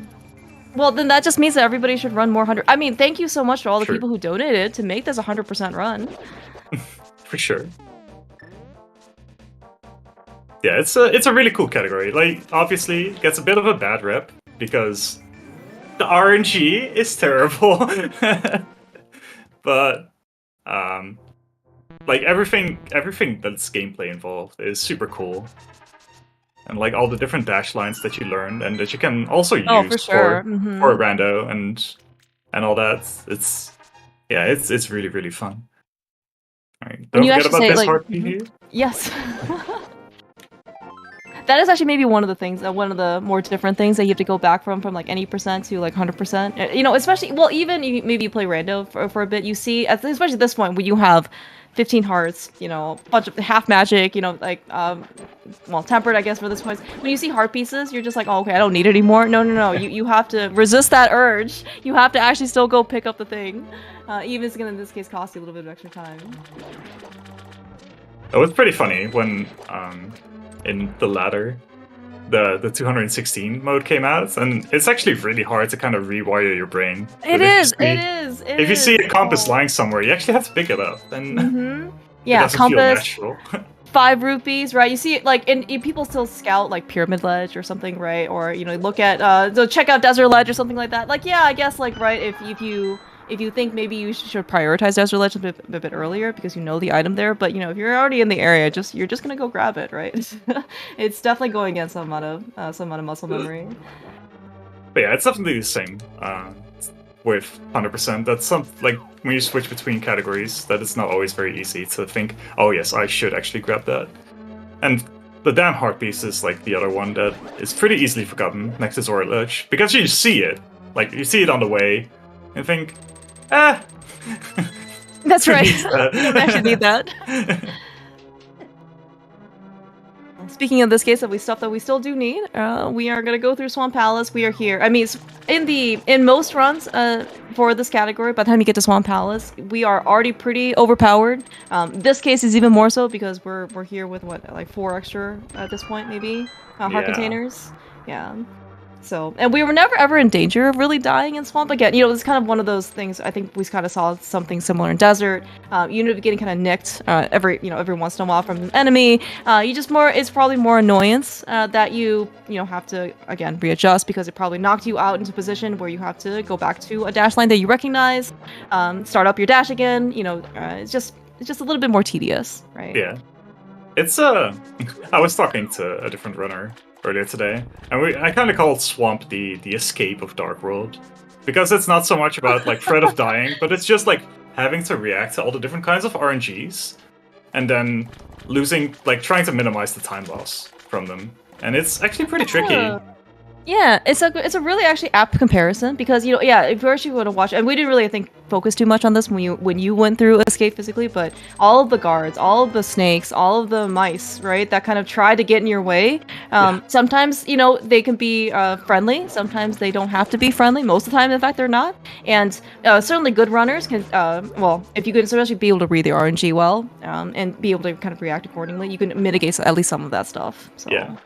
Well, then that just means that everybody should run more 100... I mean, thank you so much to all the people who donated to make this a 100% run.
For sure. Yeah, it's a really cool category. Like, obviously, it gets a bit of a bad rep, because... the RNG is terrible, but like everything that's gameplay involved is super cool, and like all the different dash lines that you learn and that you can also use for a rando and all that. It's really, really fun. All right, don't forget about this hard PvP.
Yes. That is actually maybe one of the things, one of the more different things that you have to go back from like any percent to like 100%. You know, especially, well, even maybe you play rando for a bit, you see, especially at this point when you have 15 hearts, you know, a bunch of half magic, you know, like, well, tempered, I guess, for this point. When you see heart pieces, you're just like, oh, okay, I don't need it anymore. No. You have to resist that urge. You have to actually still go pick up the thing. Even if it's gonna, in this case, cost you a little bit of extra time.
It was pretty funny when, in the ladder, the 216 mode came out, and it's actually really hard to kind of rewire your brain.
It is.
If you see a compass lying somewhere, you actually have to pick it up, and
yeah, compass. 5 rupees, right? You see it like, and people still scout like Pyramid Ledge or something, right? Or you know, look at so check out Desert Ledge or something like that. Like, yeah, I guess like, right, if you think maybe you should prioritize Desert Ledge a bit earlier because you know the item there, but you know, if you're already in the area, you're just gonna go grab it, right? It's definitely going against some amount of muscle memory.
But yeah, it's definitely the same with 100%. That's some, like, when you switch between categories, that it's not always very easy to think, oh yes, I should actually grab that. And the damn heart piece is like the other one that is pretty easily forgotten next to Zora Ledge, because you see it, like you see it on the way, and think,
that's right. I actually need that. Speaking of this case of stuff that we still do need, we are gonna go through Swamp Palace. We are here. I mean, in most runs for this category, by the time you get to Swamp Palace, we are already pretty overpowered. This case is even more so because we're here with what, like 4 extra at this point, maybe heart containers. Yeah. So, and we were never ever in danger of really dying in Swamp. Again, you know, it's kind of one of those things. I think we kind of saw something similar in Desert. You end up getting kind of nicked every once in a while from an enemy. It's probably more annoyance that you have to again readjust because it probably knocked you out into a position where you have to go back to a dash line that you recognize, start up your dash again. You know, it's just a little bit more tedious, right?
Yeah, it's I was talking to a different runner earlier today, and I kind of called Swamp the escape of Dark World, because it's not so much about like threat of dying, but it's just like having to react to all the different kinds of RNGs, and then trying to minimize the time loss from them, and it's actually pretty tricky.
Yeah, it's a really actually apt comparison because if you actually want to watch, and we didn't really I think focus too much on this when you went through Escape physically, but all of the guards, all of the snakes, all of the mice, right, that kind of try to get in your way. Sometimes they can be friendly, sometimes they don't have to be friendly. Most of the time, in fact, they're not. And certainly good runners can, if you could especially be able to read the RNG well, and be able to kind of react accordingly, you can mitigate at least some of that stuff. So.
Yeah.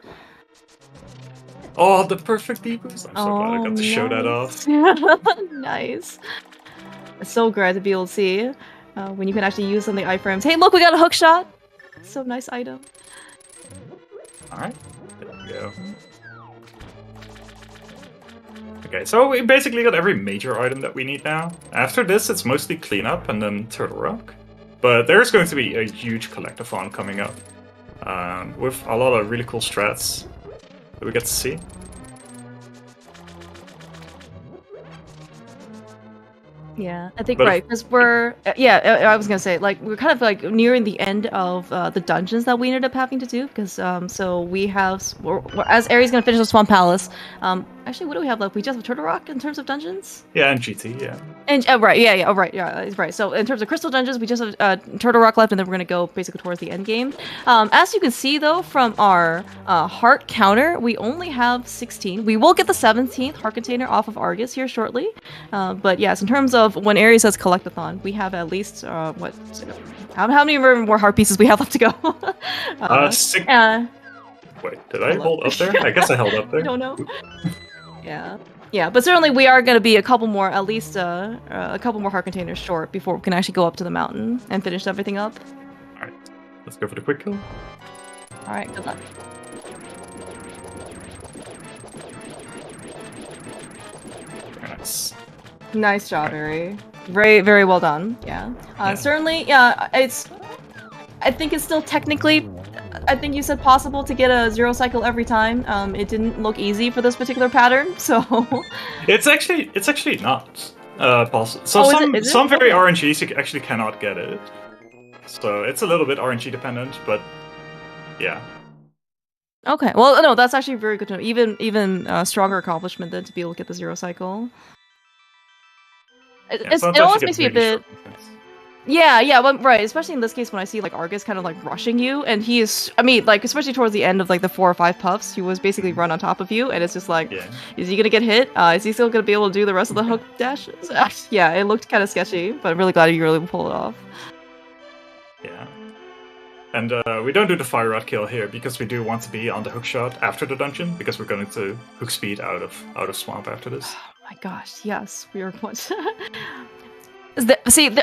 Oh, the perfect debuffs! I'm so glad I got to show that off.
Nice. It's so great to be able to see when you can actually use some of the iframes. Hey, look, we got a hook shot! So nice item.
Alright, there we go. Okay, so we basically got every major item that we need now. After this, it's mostly cleanup and then Turtle Rock. But there's going to be a huge collectathon coming up with a lot of really cool strats that we get to see.
Yeah, I think right because we're I was gonna say like we're kind of like nearing the end of the dungeons that we ended up having to do because so we have as Aries gonna finish the Swamp Palace. Actually, what do we have left? We just have Turtle Rock in terms of dungeons.
Yeah, and GT, yeah.
And right. So in terms of crystal dungeons, we just have Turtle Rock left, and then we're gonna go basically towards the end game. As you can see though from our heart counter, we only have 16. We will get the 17th heart container off of Argus here shortly. But yes, in terms of when Aries says collectathon, we have at least how many more heart pieces we have left to go?
6. Wait, did I hold up there? I guess I held up there.
I don't know. Yeah, but certainly we are going to be a couple more, at least a couple more heart containers short before we can actually go up to the mountain and finish everything up.
All right, let's go for the quick kill.
All right, good luck.
Nice.
Nice job, Ari. Very, very well done. Yeah. Certainly, yeah, I think it's still technically, I think you said possible to get a 0 cycle every time. It didn't look easy for this particular pattern, so...
It's actually not possible. So some very RNGs you actually cannot get it. So it's a little bit RNG dependent, but yeah.
Okay, well, no, that's actually very good to know. Even stronger accomplishment than to be able to get the 0 cycle. It almost makes me a bit... Yeah, but, right, especially in this case when I see, like, Argus kind of, like, rushing you, and he is, I mean, like, especially towards the end of, like, the 4 or 5 puffs, he was basically run on top of you, and it's just like, is he gonna get hit? Is he still gonna be able to do the rest of the hook dashes? Yeah, it looked kind of sketchy, but I'm really glad you really pulled it off.
Yeah. And we don't do the fire rod kill here, because we do want to be on the hook shot after the dungeon, because we're going to hook speed out of swamp after this.
Oh my gosh, yes, we are going to...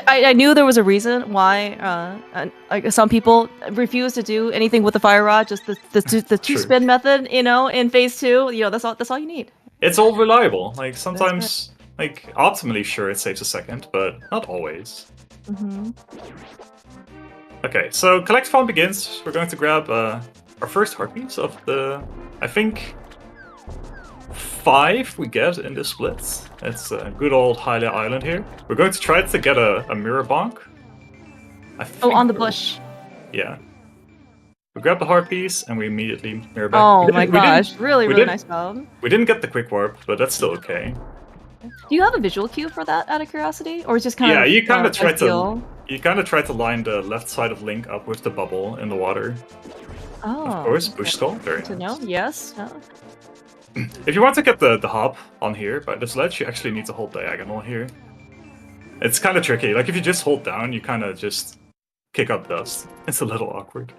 I knew there was a reason why like some people refuse to do anything with the fire rod, just the two spin method, in phase 2. That's all you need.
It's all reliable. Like sometimes, like optimally, sure, it saves a second, but not always. Okay, so collectathon begins. We're going to grab our first heartbeats of the, I think, 5 we get in the splits. It's a good old Hylia Island here. We're going to try to get a mirror bonk.
On the bush.
Yeah. We grab the heart piece and we immediately mirror back.
Oh my gosh, really nice job.
We didn't get the quick warp, but that's still okay.
Do you have a visual cue for that, out of curiosity, or just kind of?
Yeah, you kind of try to line the left side of Link up with the bubble in the water.
Oh.
Of course, bush skull. Very nice.
To know, yes.
If you want to get the hop on here by the sledge, you actually need to hold diagonal here. It's kind of tricky. Like if you just hold down, you kind of just kick up dust. It's a little awkward.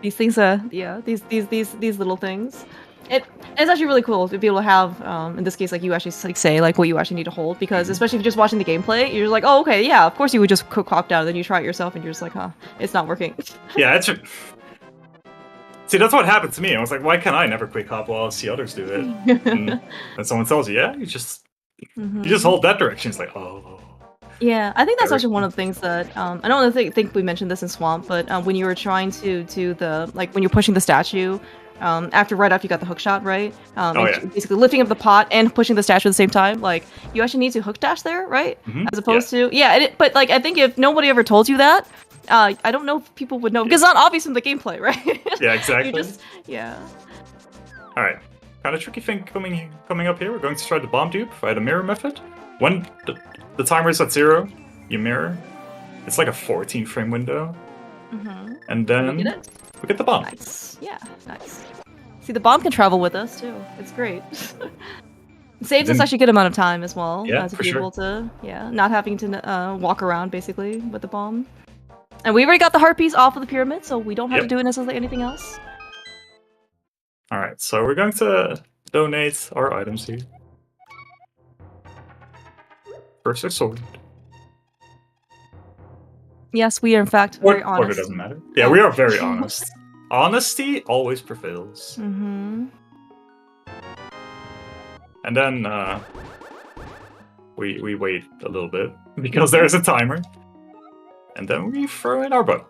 These things these little things. It's actually really cool to be able to have, in this case, like you actually say like what you actually need to hold, because especially if you're just watching the gameplay, you're just like, oh, okay, yeah, of course you would just hop down, and then you try it yourself, and you're just like, huh, it's not working.
Yeah, it's. See, that's what happened to me. I was like, why can't I never quick hop while I see others do it? And someone tells you, yeah, you just hold that direction. It's like, oh.
Yeah, I think that's actually one of the things that I don't think we mentioned this in Swamp, but when you were trying to do the, like when you're pushing the statue, right after you got the hook shot, right? Basically lifting up the pot and pushing the statue at the same time. Like you actually need to hook dash there, right? As opposed to but like I think if nobody ever told you that, I don't know if people would know, because it's not obvious from the gameplay, right?
Yeah, exactly.
All
right. kind of tricky thing coming up here. We're going to try the bomb dupe via the mirror method. When the timer is at 0, you mirror. It's like a 14 frame window. And then we get the bomb.
Nice. Yeah, nice. See, the bomb can travel with us too. It's great. It saves us actually a good amount of time as well.
Yeah,
to
for
be
sure.
able to, not having to walk around basically with the bomb. And we already got the heart piece off of the pyramid, so we don't have to do it necessarily anything else.
Alright, so we're going to donate our items here. First, a sword.
Yes, we are in fact very honest.
Or it doesn't matter. Yeah, we are very honest. Honesty always prevails.
Mm-hmm.
And then we wait a little bit because there's a timer. And then we throw in our bow.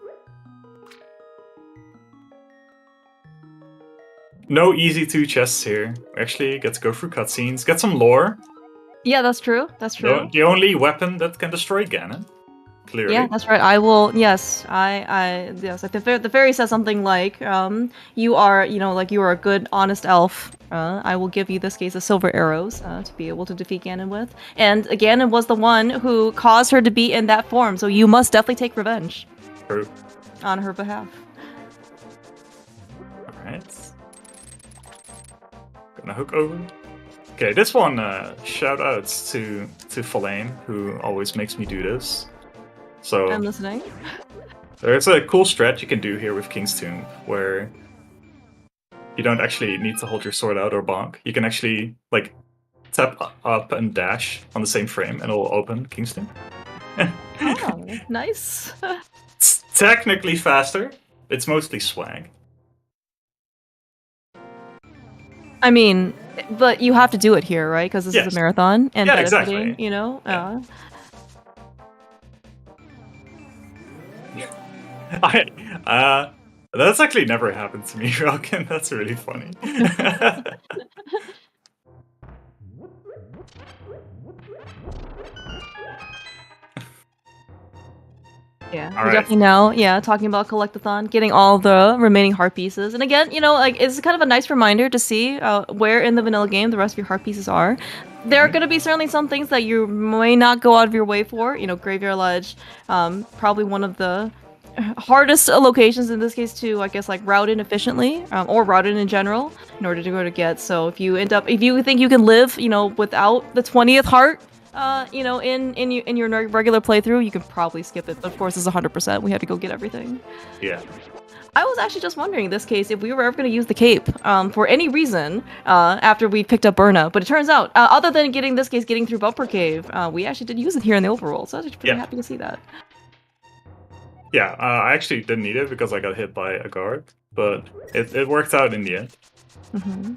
No easy 2 chests here. We actually get to go through cutscenes, get some lore.
Yeah, that's true. That's true.
The only weapon that can destroy Ganon. Clearly.
Yeah, that's right. I will. Yes, yes. Like the fairy says something like, "You are, like you are a good, honest elf. I will give you this case of silver arrows to be able to defeat Ganon with." And Ganon was the one who caused her to be in that form, so you must definitely take revenge.
True.
On her behalf.
All right. Gonna hook over. Okay, this one. Shout outs to Falane, who always makes me do this. So
I'm listening.
There's a cool strat you can do here with King's Tomb, where you don't actually need to hold your sword out or bonk. You can actually like tap up and dash on the same frame, and it'll open King's Tomb.
Oh, nice.
It's technically faster. It's mostly swag.
I mean, but you have to do it here, right? Because this is a marathon, and benefiting,
exactly. That's actually never happened to me, Rockin. That's really funny.
Yeah, we definitely know. Yeah, talking about Collectathon, getting all the remaining heart pieces, and again, like it's kind of a nice reminder to see where in the vanilla game the rest of your heart pieces are. There are going to be certainly some things that you may not go out of your way for. Graveyard Ledge, probably one of the hardest locations in this case to, I guess, like route in efficiently, or route in general, in order to go to get. So if you think you can live, without the 20th heart, in your regular playthrough, you can probably skip it. But of course, it's 100%. We have to go get everything.
Yeah.
I was actually just wondering in this case if we were ever going to use the cape for any reason after we picked up Burna, but it turns out, other than getting through Bumper Cave, we actually did use it here in the overworld, so I was pretty happy to see that.
Yeah, I actually didn't need it because I got hit by a guard, but it worked out in the end.
Mm-hmm.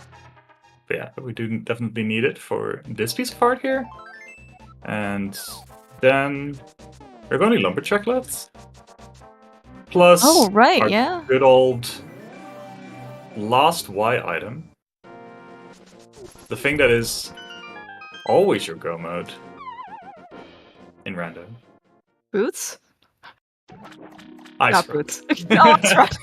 But yeah, we do definitely need it for this piece of art here. And then we're going to Lumberjack left. Plus, our good old last Y item. The thing that is always your go mode in random.
Boots?
Not
boots. Oh, that's right.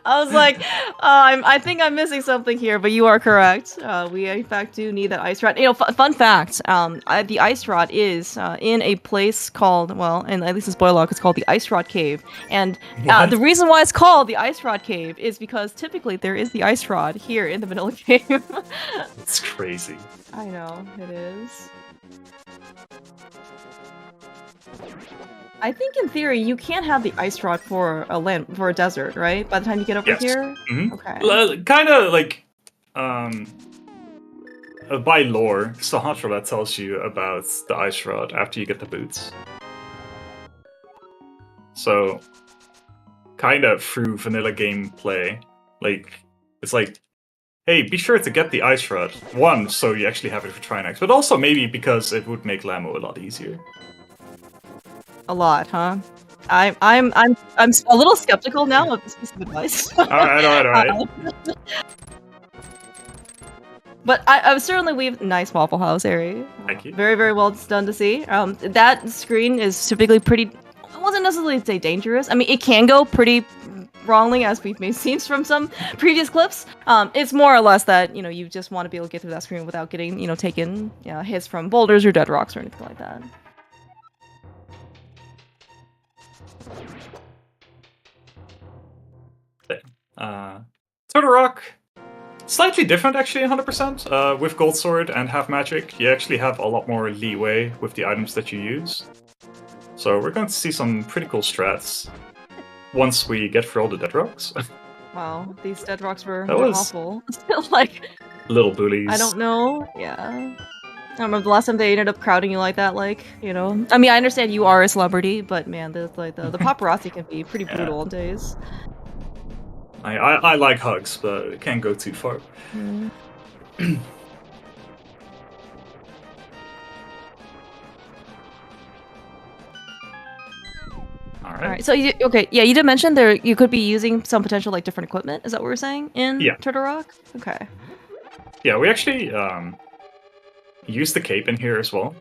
I was like, I think I'm missing something here, but you are correct. We in fact do need that ice rod. Fun fact: the ice rod is in a place called, and at least in spoiler log, it's called the Ice Rod Cave. And the reason why it's called the Ice Rod Cave is because typically there is the ice rod here in the Vanilla Cave.
It's crazy.
I know it is. I think in theory you can't have the ice rod for a desert, right? By the time you get over here?
Mm-hmm.
Okay.
Kind of like by lore, Sahatra that tells you about the ice rod after you get the boots. So kind of through vanilla gameplay, it's like, hey, be sure to get the ice rod. One, so you actually have it for Trinex, but also maybe because it would make Lamo a lot easier.
A lot, huh? I'm a little skeptical now of this piece of advice.
All right.
But I certainly we've nice Waffle House area.
Thank you.
Very, very well done to see. That screen is typically pretty. I wasn't necessarily say dangerous. I mean, it can go pretty wrongly, as we've made scenes from some previous clips. It's more or less that, you know, you just want to be able to get through that screen without getting, you know, taken hits from boulders or dead rocks or anything like that.
Turtle Rock, slightly different actually, 100%. With Gold Sword and Half Magic, you actually have a lot more leeway with the items that you use. So we're going to see some pretty cool strats once we get through all the dead rocks.
Wow, these dead rocks were awful. Like,
little bullies.
I don't know. Yeah. I don't remember the last time they ended up crowding you like that, like, you know. I mean, I understand you are a celebrity, but man, the paparazzi can be pretty brutal on days.
I like hugs, but it can't go too far.
Mm. All right. So you did mention there you could be using some potential like different equipment. Is that what we're saying in Turtle Rock? Okay.
Yeah, we actually use the cape in here as well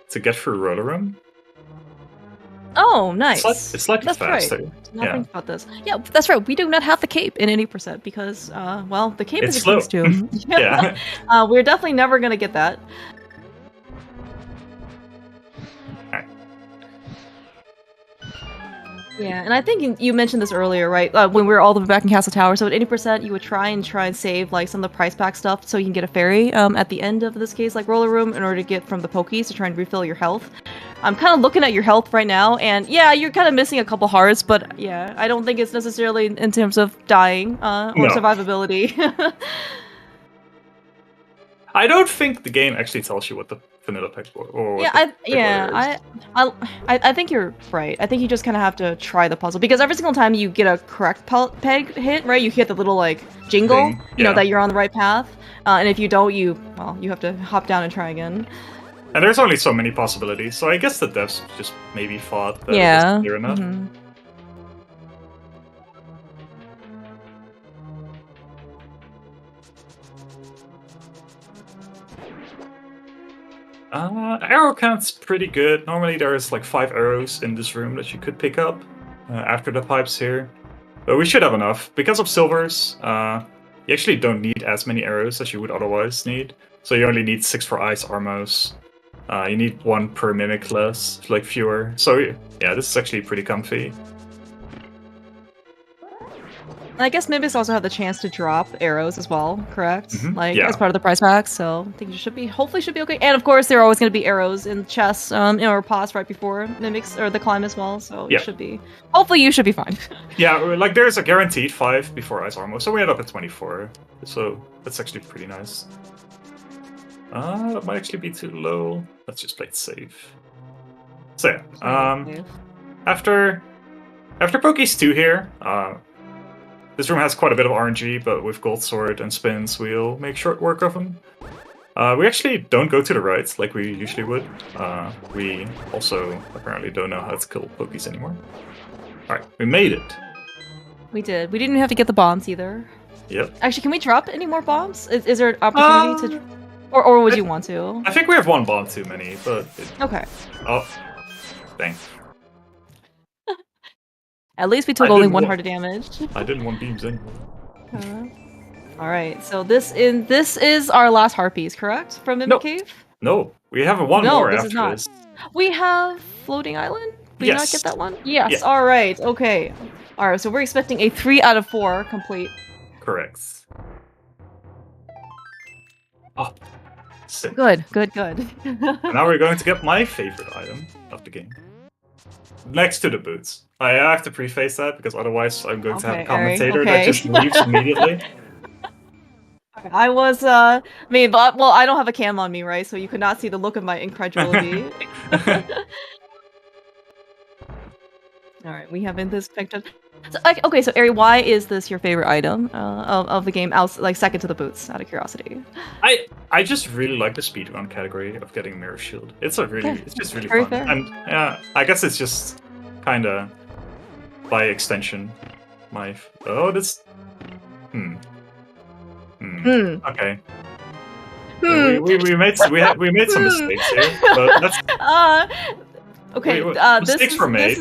to get through Roller Room.
Oh, nice.
It's slightly faster.
Right. Not think about this. Yeah, that's right. We do not have the cape in any percent because, well, the cape is
slow.
Exposed to.
Yeah.
We're definitely never gonna get that. Yeah, and I think you mentioned this earlier, right? When we were all the way back in Castle Tower, so at 80%, you would try and save like some of the price pack stuff so you can get a fairy at the end of this case, like Roller Room, in order to get from the Pokies to try and refill your health. I'm kind of looking at your health right now, and yeah, you're kind of missing a couple hearts, but yeah, I don't think it's necessarily in terms of dying or survivability.
I don't think the game actually tells you what the vanilla pack or
I think you're right. I think you just kind of have to try the puzzle because every single time you get a correct peg hit, right, you hit the little like jingle, you know, that you're on the right path, and if you don't, you have to hop down and try again.
And there's only so many possibilities, so I guess the devs just maybe thought that it wasn't clear enough.
Mm-hmm.
Arrow count's pretty good. Normally there's like 5 arrows in this room that you could pick up after the pipes here. But we should have enough. Because of silvers, you actually don't need as many arrows as you would otherwise need. So you only need 6 for ice armos. You need 1 per mimic less, like fewer. So yeah, this is actually pretty comfy.
I guess mimics also have the chance to drop arrows as well, correct?
Mm-hmm.
Like as part of the prize pack, so I think you hopefully should be okay. And of course, there are always going to be arrows in chests, or paws right before mimics or the climb as well. So you should be. Hopefully, you should be fine.
Yeah, like there's a guaranteed 5 before ice armor, so we end up at 24. So that's actually pretty nice. That might actually be too low. Let's just play it safe. So yeah, after Pokies 2 here, this room has quite a bit of RNG, but with Gold Sword and spins, we'll make short work of them. We actually don't go to the right like we usually would. We also apparently don't know how to kill Pokies anymore. Alright, we made it.
We did. We didn't have to get the bombs either.
Yep.
Actually, can we drop any more bombs? Is there an opportunity to... Or would you want to?
I think we have 1 bomb too many, but...
Okay.
Oh. Dang.
At least we took only 1 heart of damage.
I didn't want beams anymore.
All right, so this is our last heart piece, correct? From Mimic Cave?
No, we have one more after this.
We have Floating Island? Did we not get that one? Yes,
yeah.
All right, okay. All right, so we're expecting a 3 out of 4 complete.
Correct. Oh, sick.
Good.
Now we're going to get my favorite item of the game. Next to the boots. I have to preface that because otherwise I'm going to have a commentator that just leaves immediately.
I was, I don't have a cam on me, right? So you could not see the look of my incredulity. Alright, we have in this picture. So, okay, so Eri, why is this your favorite item of the game, like second to the boots, out of curiosity?
I just really like the speedrun category of getting Mirror Shield. It's just really
Very
fun.
fair.
And yeah, I guess it's just kind of by extension my... Oh, this... Okay. We made some mistakes here, but that's...
Okay,
mistakes were made.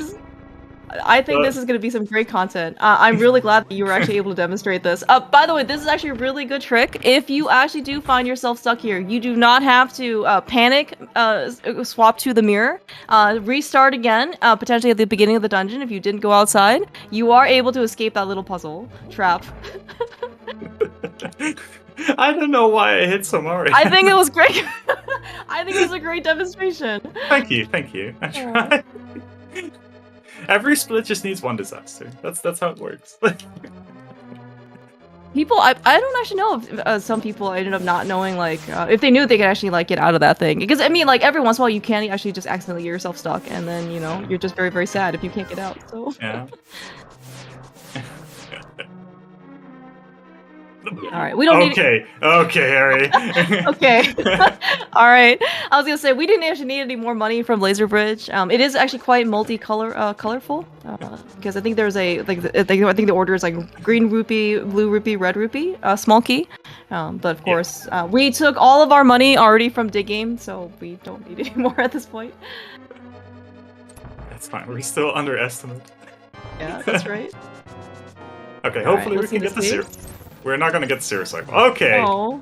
I think this is going to be some great content. I'm really glad that you were actually able to demonstrate this. By the way, this is actually a really good trick. If you actually do find yourself stuck here, you do not have to panic, swap to the mirror, restart again, potentially at the beginning of the dungeon if you didn't go outside. You are able to escape that little puzzle trap.
I don't know why I hit Samari.
I think it was great. I think it was a great demonstration.
Thank you. I tried. Every split just needs one disaster. That's how it works.
People, I don't actually know if some people ended up not knowing, like, if they knew they could actually, like, get out of that thing. Because, I mean, like, every once in a while you can actually just accidentally get yourself stuck, and then, you know, you're just very, very sad if you can't get out, so.
Yeah.
Alright, we don't need...
Okay, Harry.
Okay. Alright. I was gonna say, we didn't actually need any more money from Laser Bridge. It is actually quite colorful. Because I think there's a, like, I think the order is, like, green rupee, blue rupee, red rupee, small key. But of course, we took all of our money already from Dig Game, so we don't need any more at this point.
That's fine, we're still underestimate.
Yeah, that's right.
Okay, hopefully we can get the zero. We're not gonna get the zero cycle. Okay.
Oh.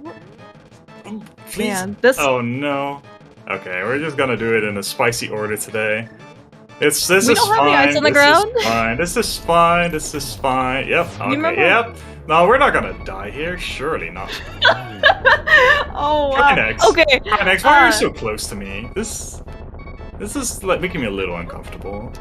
Please.
Man, this.
Oh no. Okay, we're just gonna do it in a spicy order today. This
we
is
don't have any ice on the ground.
This is fine. This is fine. Yep. Okay. Yep. No, we're not gonna die here. Surely not.
Oh wow.
Next.
Okay.
Next. Why are you so close to me? This is like making me a little uncomfortable.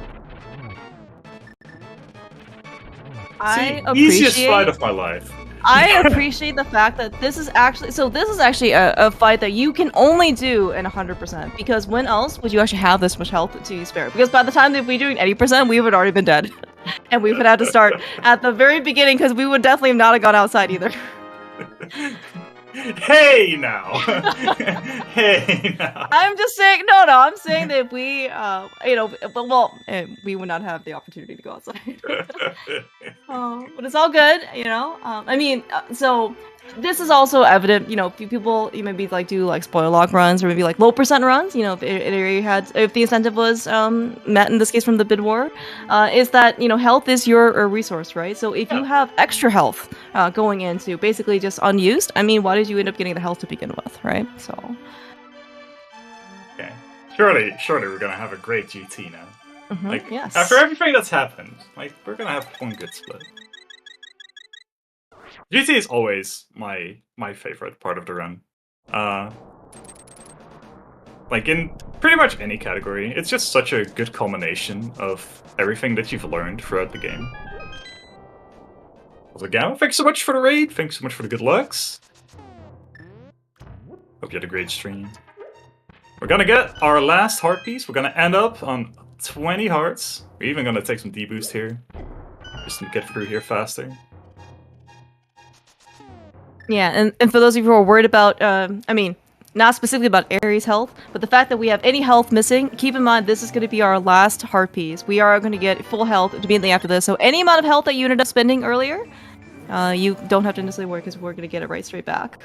Easiest fight of my life.
I appreciate the fact that this is actually a fight that you can only do in 100%, because when else would you actually have this much health to spare? Because by the time that we're doing 80%, we would already been dead. And we would have to start at the very beginning, because we would definitely not have gone outside either.
Hey now! Hey now!
I'm just saying, no, I'm saying that we, we would not have the opportunity to go outside. But it's all good, you know? I mean, so this is also evident, you know, people maybe like do like spoiler lock runs or maybe like low percent runs, you know, if the incentive was met in this case from the bid war, is that, you know, health is your resource, right? So if you have extra health going into basically just unused, I mean, why did you end up getting the health to begin with, right? So.
Okay. Surely we're gonna have a great GT now.
Mm-hmm,
like,
yes.
After everything that's happened, like, we're gonna have one good split. GT is always my favorite part of the run. Like, in pretty much any category, it's just such a good culmination of everything that you've learned throughout the game. Also, Gamma, thanks so much for the raid, thanks so much for the good lucks. Hope you had a great stream. We're gonna get our last heart piece, we're gonna end up on 20 hearts. We're even gonna take some deboost here, just to get through here faster.
Yeah, and for those of you who are worried about, I mean, not specifically about Aries' health, but the fact that we have any health missing, keep in mind this is going to be our last heart piece. We are going to get full health immediately after this, so any amount of health that you ended up spending earlier, you don't have to necessarily worry, because we're going to get it right straight back.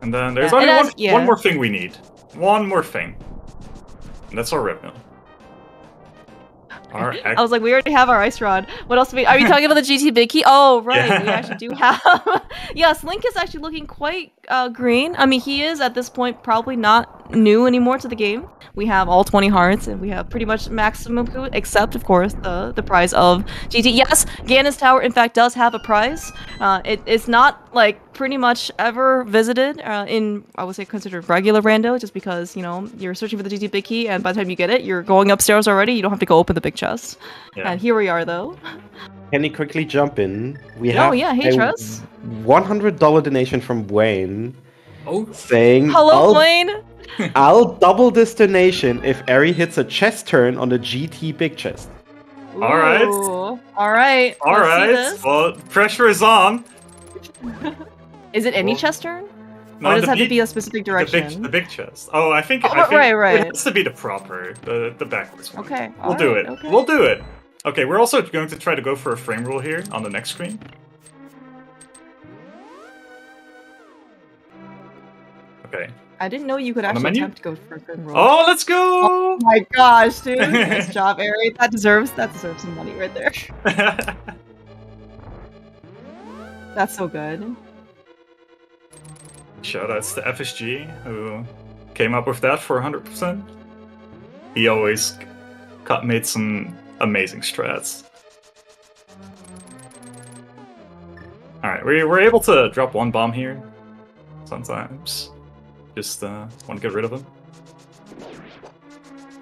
And then there's only one more thing we need. One more thing. And that's our rep mill.
I was like, we already have our ice rod. What else do we? Are you talking about the GT Big Key? Oh, right. Yeah. We actually do have. Yes, Link is actually looking quite green. I mean, he is at this point probably not new anymore to the game. We have all 20 hearts, and we have pretty much maximum food, except, of course, the prize of GT. Yes, Ganon Tower, in fact, does have a prize. It's not, like, pretty much ever visited in, I would say, considered regular rando, just because, you know, you're searching for the GT Big Key, and by the time you get it, you're going upstairs already. You don't have to go open the big chest. Yeah. And here we are, though.
Can you quickly jump in? We have
hey, Tress.
$100 donation from Wayne. Saying,
hello, Wayne.
I'll double this donation if Eri hits a chest turn on the GT big chest.
All right.
All right.
Well, pressure is on.
Is it any chest turn? No, or does it have to be a specific direction?
The big chest. Oh, I think.
Right.
It has to be the proper, the backwards one.
Okay.
We'll do it. Okay. We'll do it. Okay, we're also going to try to go for a frame rule here on the next screen. Okay.
I didn't know you could actually attempt to go for a good roll.
Oh, let's go!
Oh my gosh, dude! Nice job, Eri. That deserves some money right there. That's so good.
Shoutouts to FSG who came up with that for 100%. He always made some amazing strats. All right, we're able to drop one bomb here. Sometimes, just want to get rid of them.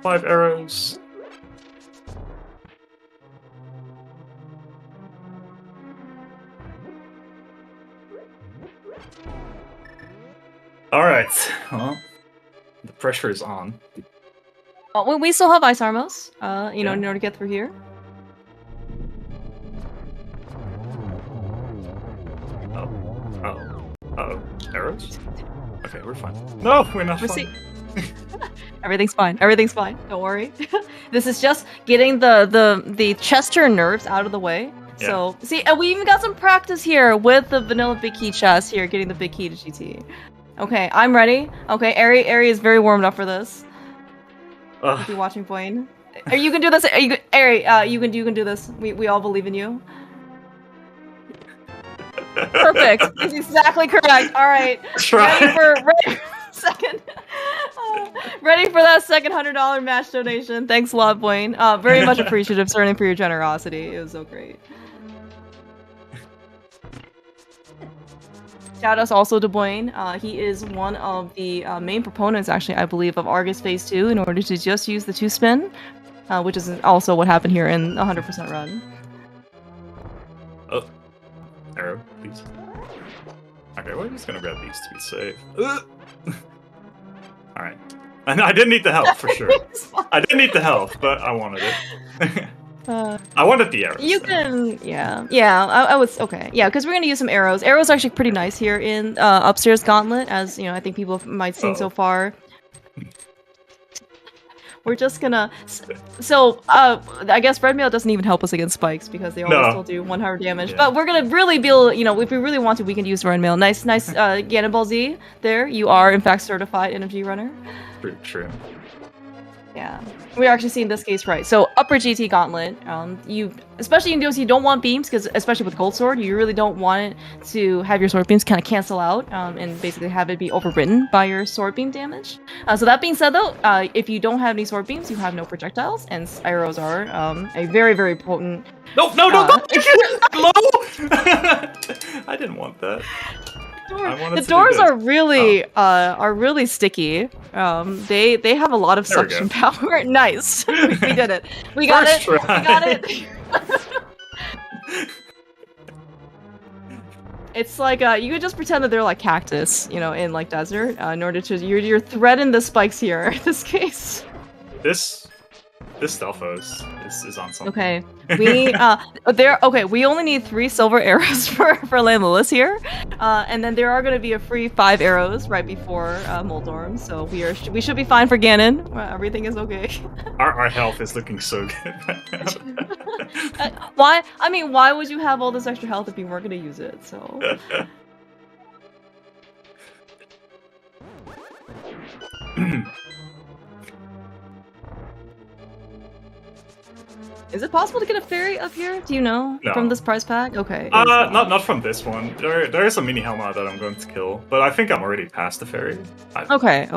5 arrows. All right. Well, the pressure is on.
We still have ice armors. You know, in order to get through here.
Oh, arrows? Okay, we're fine. No, we're not fine.
Everything's fine. Everything's fine. Don't worry. This is just getting the Chester nerves out of the way. Yeah. So, see, and we even got some practice here with the vanilla big key chest here, getting the big key to GT. Okay, I'm ready. Okay, Eri is very warmed up for this. If you're watching, Boyne. You can do this. Eri, you can do this. We all believe in you. Perfect. That's exactly correct. All right. Ready for that second $100 match donation. Thanks a lot, Boyne. Very much appreciative, certainly, for your generosity. It was so great. Shout out also to Boyne. He is one of the main proponents, actually, I believe, of Argus Phase 2 in order to just use the 2-spin, which is also what happened here in 100% run.
Oh. Arrow, please. Okay, we're just gonna grab these to be safe. Alright. And I didn't need the help, for sure. I didn't need the help, but I wanted it. I wanted the arrows.
You can, I was, okay. Yeah, because we're going to use some arrows. Arrows are actually pretty nice here in Upstairs Gauntlet, as, you know, I think people might have seen so far. We're just gonna... So, I guess Red Mail doesn't even help us against spikes, because they always still do 100 damage. Yeah. But we're gonna really be able, you know, if we really want to, we can use Red Mail. Nice, Ganon Z there. You are, in fact, certified NMG runner.
True.
Yeah. We're actually seeing this case right. So, upper GT Gauntlet, especially in those you don't want beams, because especially with Gold Sword, you really don't want it to have your sword beams kind of cancel out and basically have it be overwritten by your sword beam damage. So that being said, though, if you don't have any sword beams, you have no projectiles, and arrows are a very, very potent...
No! Hello! I didn't want that.
The doors are really sticky. They have a lot of suction power. Nice. We did it. We got it. We got it. It's like you could just pretend that they're like cactus, you know, in like desert, in order to you're threading the spikes here in this case.
This Stelphos is on something.
Okay, we only need 3 silver arrows for Landless here, and then there are going to be a free 5 arrows right before Moldorm, so we should be fine for Ganon. Everything is okay.
Our health is looking so good.
Why? I mean, why would you have all this extra health if you weren't going to use it? So. Is it possible to get a fairy up here? Do you know? No. From this prize pack? Okay.
Not from this one. There is a mini Helma that I'm going to kill, but I think I'm already past the fairy.
Okay.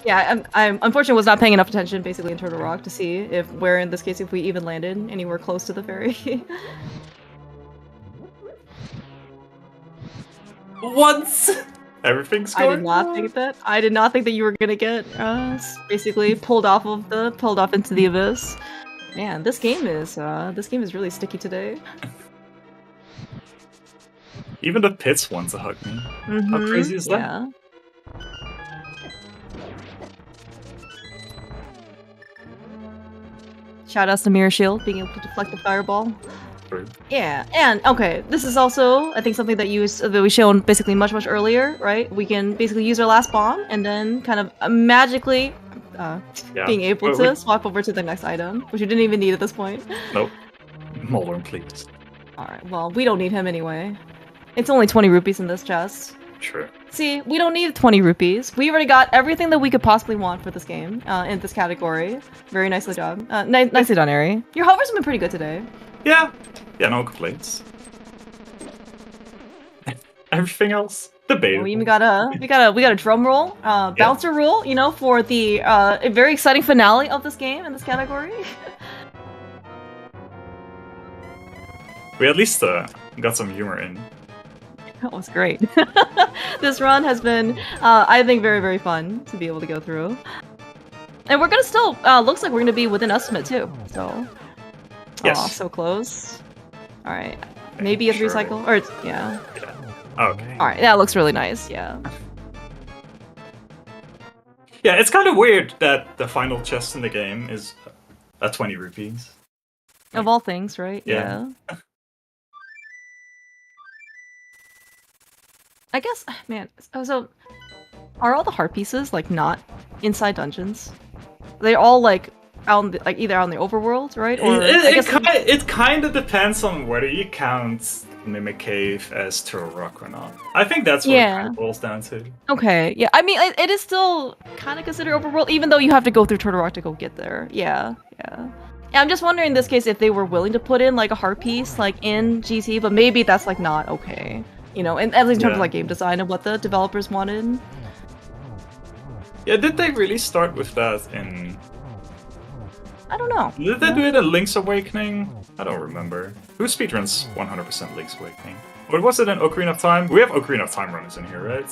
Yeah, I unfortunately was not paying enough attention, basically, in Turtle Rock to see if in this case, if we even landed anywhere close to the fairy.
Once! Everything's going
I did not think that you were gonna get basically pulled off into the abyss. Man, this game is really sticky today.
Even the pits wants to hug me. How crazy is that?
Yeah. Shout out to Mirror Shield being able to deflect the fireball. Yeah, and okay, this is also, I think, something that we shown basically much earlier, right? We can basically use our last bomb and then kind of magically being able to swap over to the next item, which we didn't even need at this point.
Nope. Moldorm, please.
Alright, well, we don't need him anyway. It's only 20 rupees in this chest.
True.
See, we don't need 20 rupees. We already got everything that we could possibly want for this game in this category. Very nicely done. Nicely done, Eri. Your hovers have been pretty good today.
Yeah, no complaints. Everything else, debatable.
We got a drum roll, bouncer roll, you know, for the a very exciting finale of this game in this category.
We at least got some humor in.
That was great. This run has been, I think, very, very fun to be able to go through. And we're gonna still, looks like we're gonna be within estimate too, so.
Yes.
Aw, so close. Alright. Maybe a 3-cycle, or, yeah.
Okay.
Alright, that looks really nice, yeah.
Yeah, it's kind of weird that the final chest in the game is at 20 rupees.
Of all things, right?
Yeah.
I guess, man, so are all the heart pieces like not inside dungeons? They all like out in the, like either out in the overworld, right? Or
it kind of depends on whether you count Mimic Cave as Turtle Rock or not. I think that's what it kind of boils down to.
Okay, yeah. I mean, it is still kind of considered overworld, even though you have to go through Turtle Rock to go get there. Yeah. I'm just wondering in this case if they were willing to put in like a heart piece like in GT, but maybe that's like not okay. You know, and at least in terms of like game design and what the developers wanted.
Yeah, did they really start with that in...
I don't know.
Did they do it in Link's Awakening? I don't remember. Who speedruns 100% Link's Awakening? Or was it in Ocarina of Time? We have Ocarina of Time runners in here, right?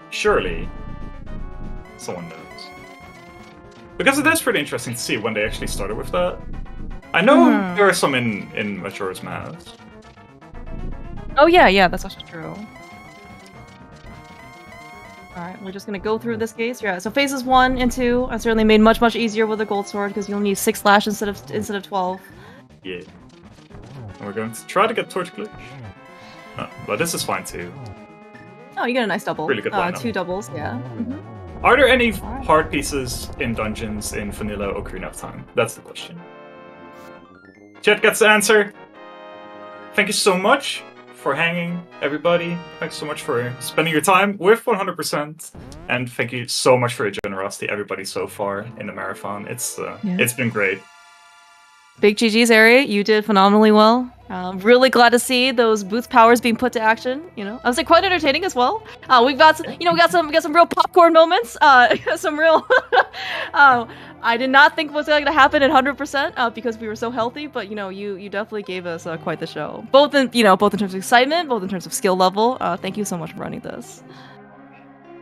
Surely someone knows. Because it is pretty interesting to see when they actually started with that. I know there are some in Majora's Mask.
Oh yeah, that's actually true. Alright, we're just gonna go through this case. Yeah, so phases 1 and 2 are certainly made much easier with a gold sword because you'll need 6 slash instead of 12.
Yeah. And we're going to try to get Torch Glitch. Oh, but this is fine too.
Oh, you get a nice double.
Really good lineup.
2 doubles, yeah.
Are there any hard pieces in dungeons in vanilla Ocarina of Time? That's the question. Chat gets the answer. Thank you so much for hanging, everybody. Thanks so much for spending your time with 100%, and thank you so much for your generosity, everybody, so far in the marathon. It's been great.
Big GG's, Eri. You did phenomenally well. Really glad to see those boots powers being put to action. You know, I was like quite entertaining as well. We've got some, some real popcorn moments. Some real. I did not think was going to happen at 100% because we were so healthy. But you definitely gave us quite the show. Both in terms of excitement, both in terms of skill level. Thank you so much for running this.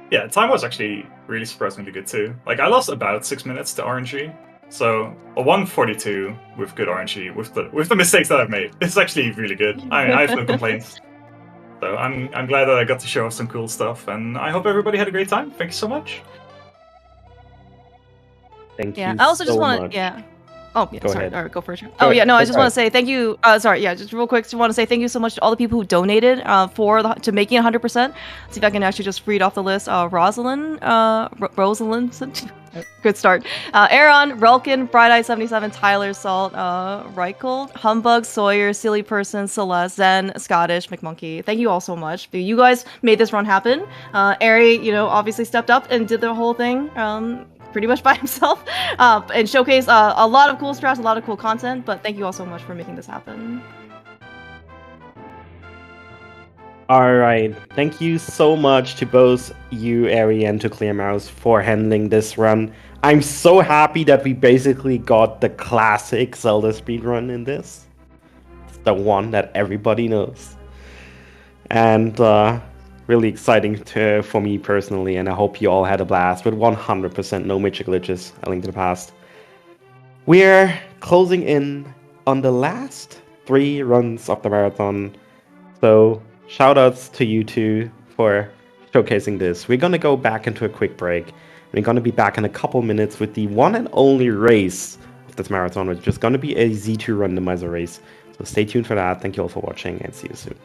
Yeah, time was actually really surprisingly good too. Like I lost about 6 minutes to RNG. So a 142 with good RNG, with the mistakes that I've made, it's actually really good. I have no complaints. So I'm glad that I got to show off some cool stuff, and I hope everybody had a great time. Thank you so much.
Thank you.
I also just want to Oh, yeah, sorry. All right, go first. Oh, yeah, no, I just want to say thank you. Just real quick, just want to say thank you so much to all the people who donated to making 100%. See if I can actually just read off the list. Rosalind, good start. Aaron, Relkin, Bright Eye 77, Tyler, Salt, Reichel, Humbug, Sawyer, Silly Person, Celeste, Zen, Scottish, McMonkey. Thank you all so much. You guys made this run happen. Eri, obviously stepped up and did the whole thing. Pretty much by himself, and showcase a lot of cool strats, a lot of cool content, but thank you all so much for making this happen.
Alright, thank you so much to both you, Eri, and to Clearmouse for handling this run. I'm so happy that we basically got the classic Zelda speedrun in this. It's the one that everybody knows. And really exciting for me personally, and I hope you all had a blast with 100% no major glitches, A Link to the Past. We're closing in on the last 3 runs of the marathon, so shoutouts to you two for showcasing this. We're gonna go back into a quick break. We're gonna be back in a couple minutes with the one and only race of this marathon, which is gonna be a Z2 randomizer race. So stay tuned for that. Thank you all for watching, and see you soon.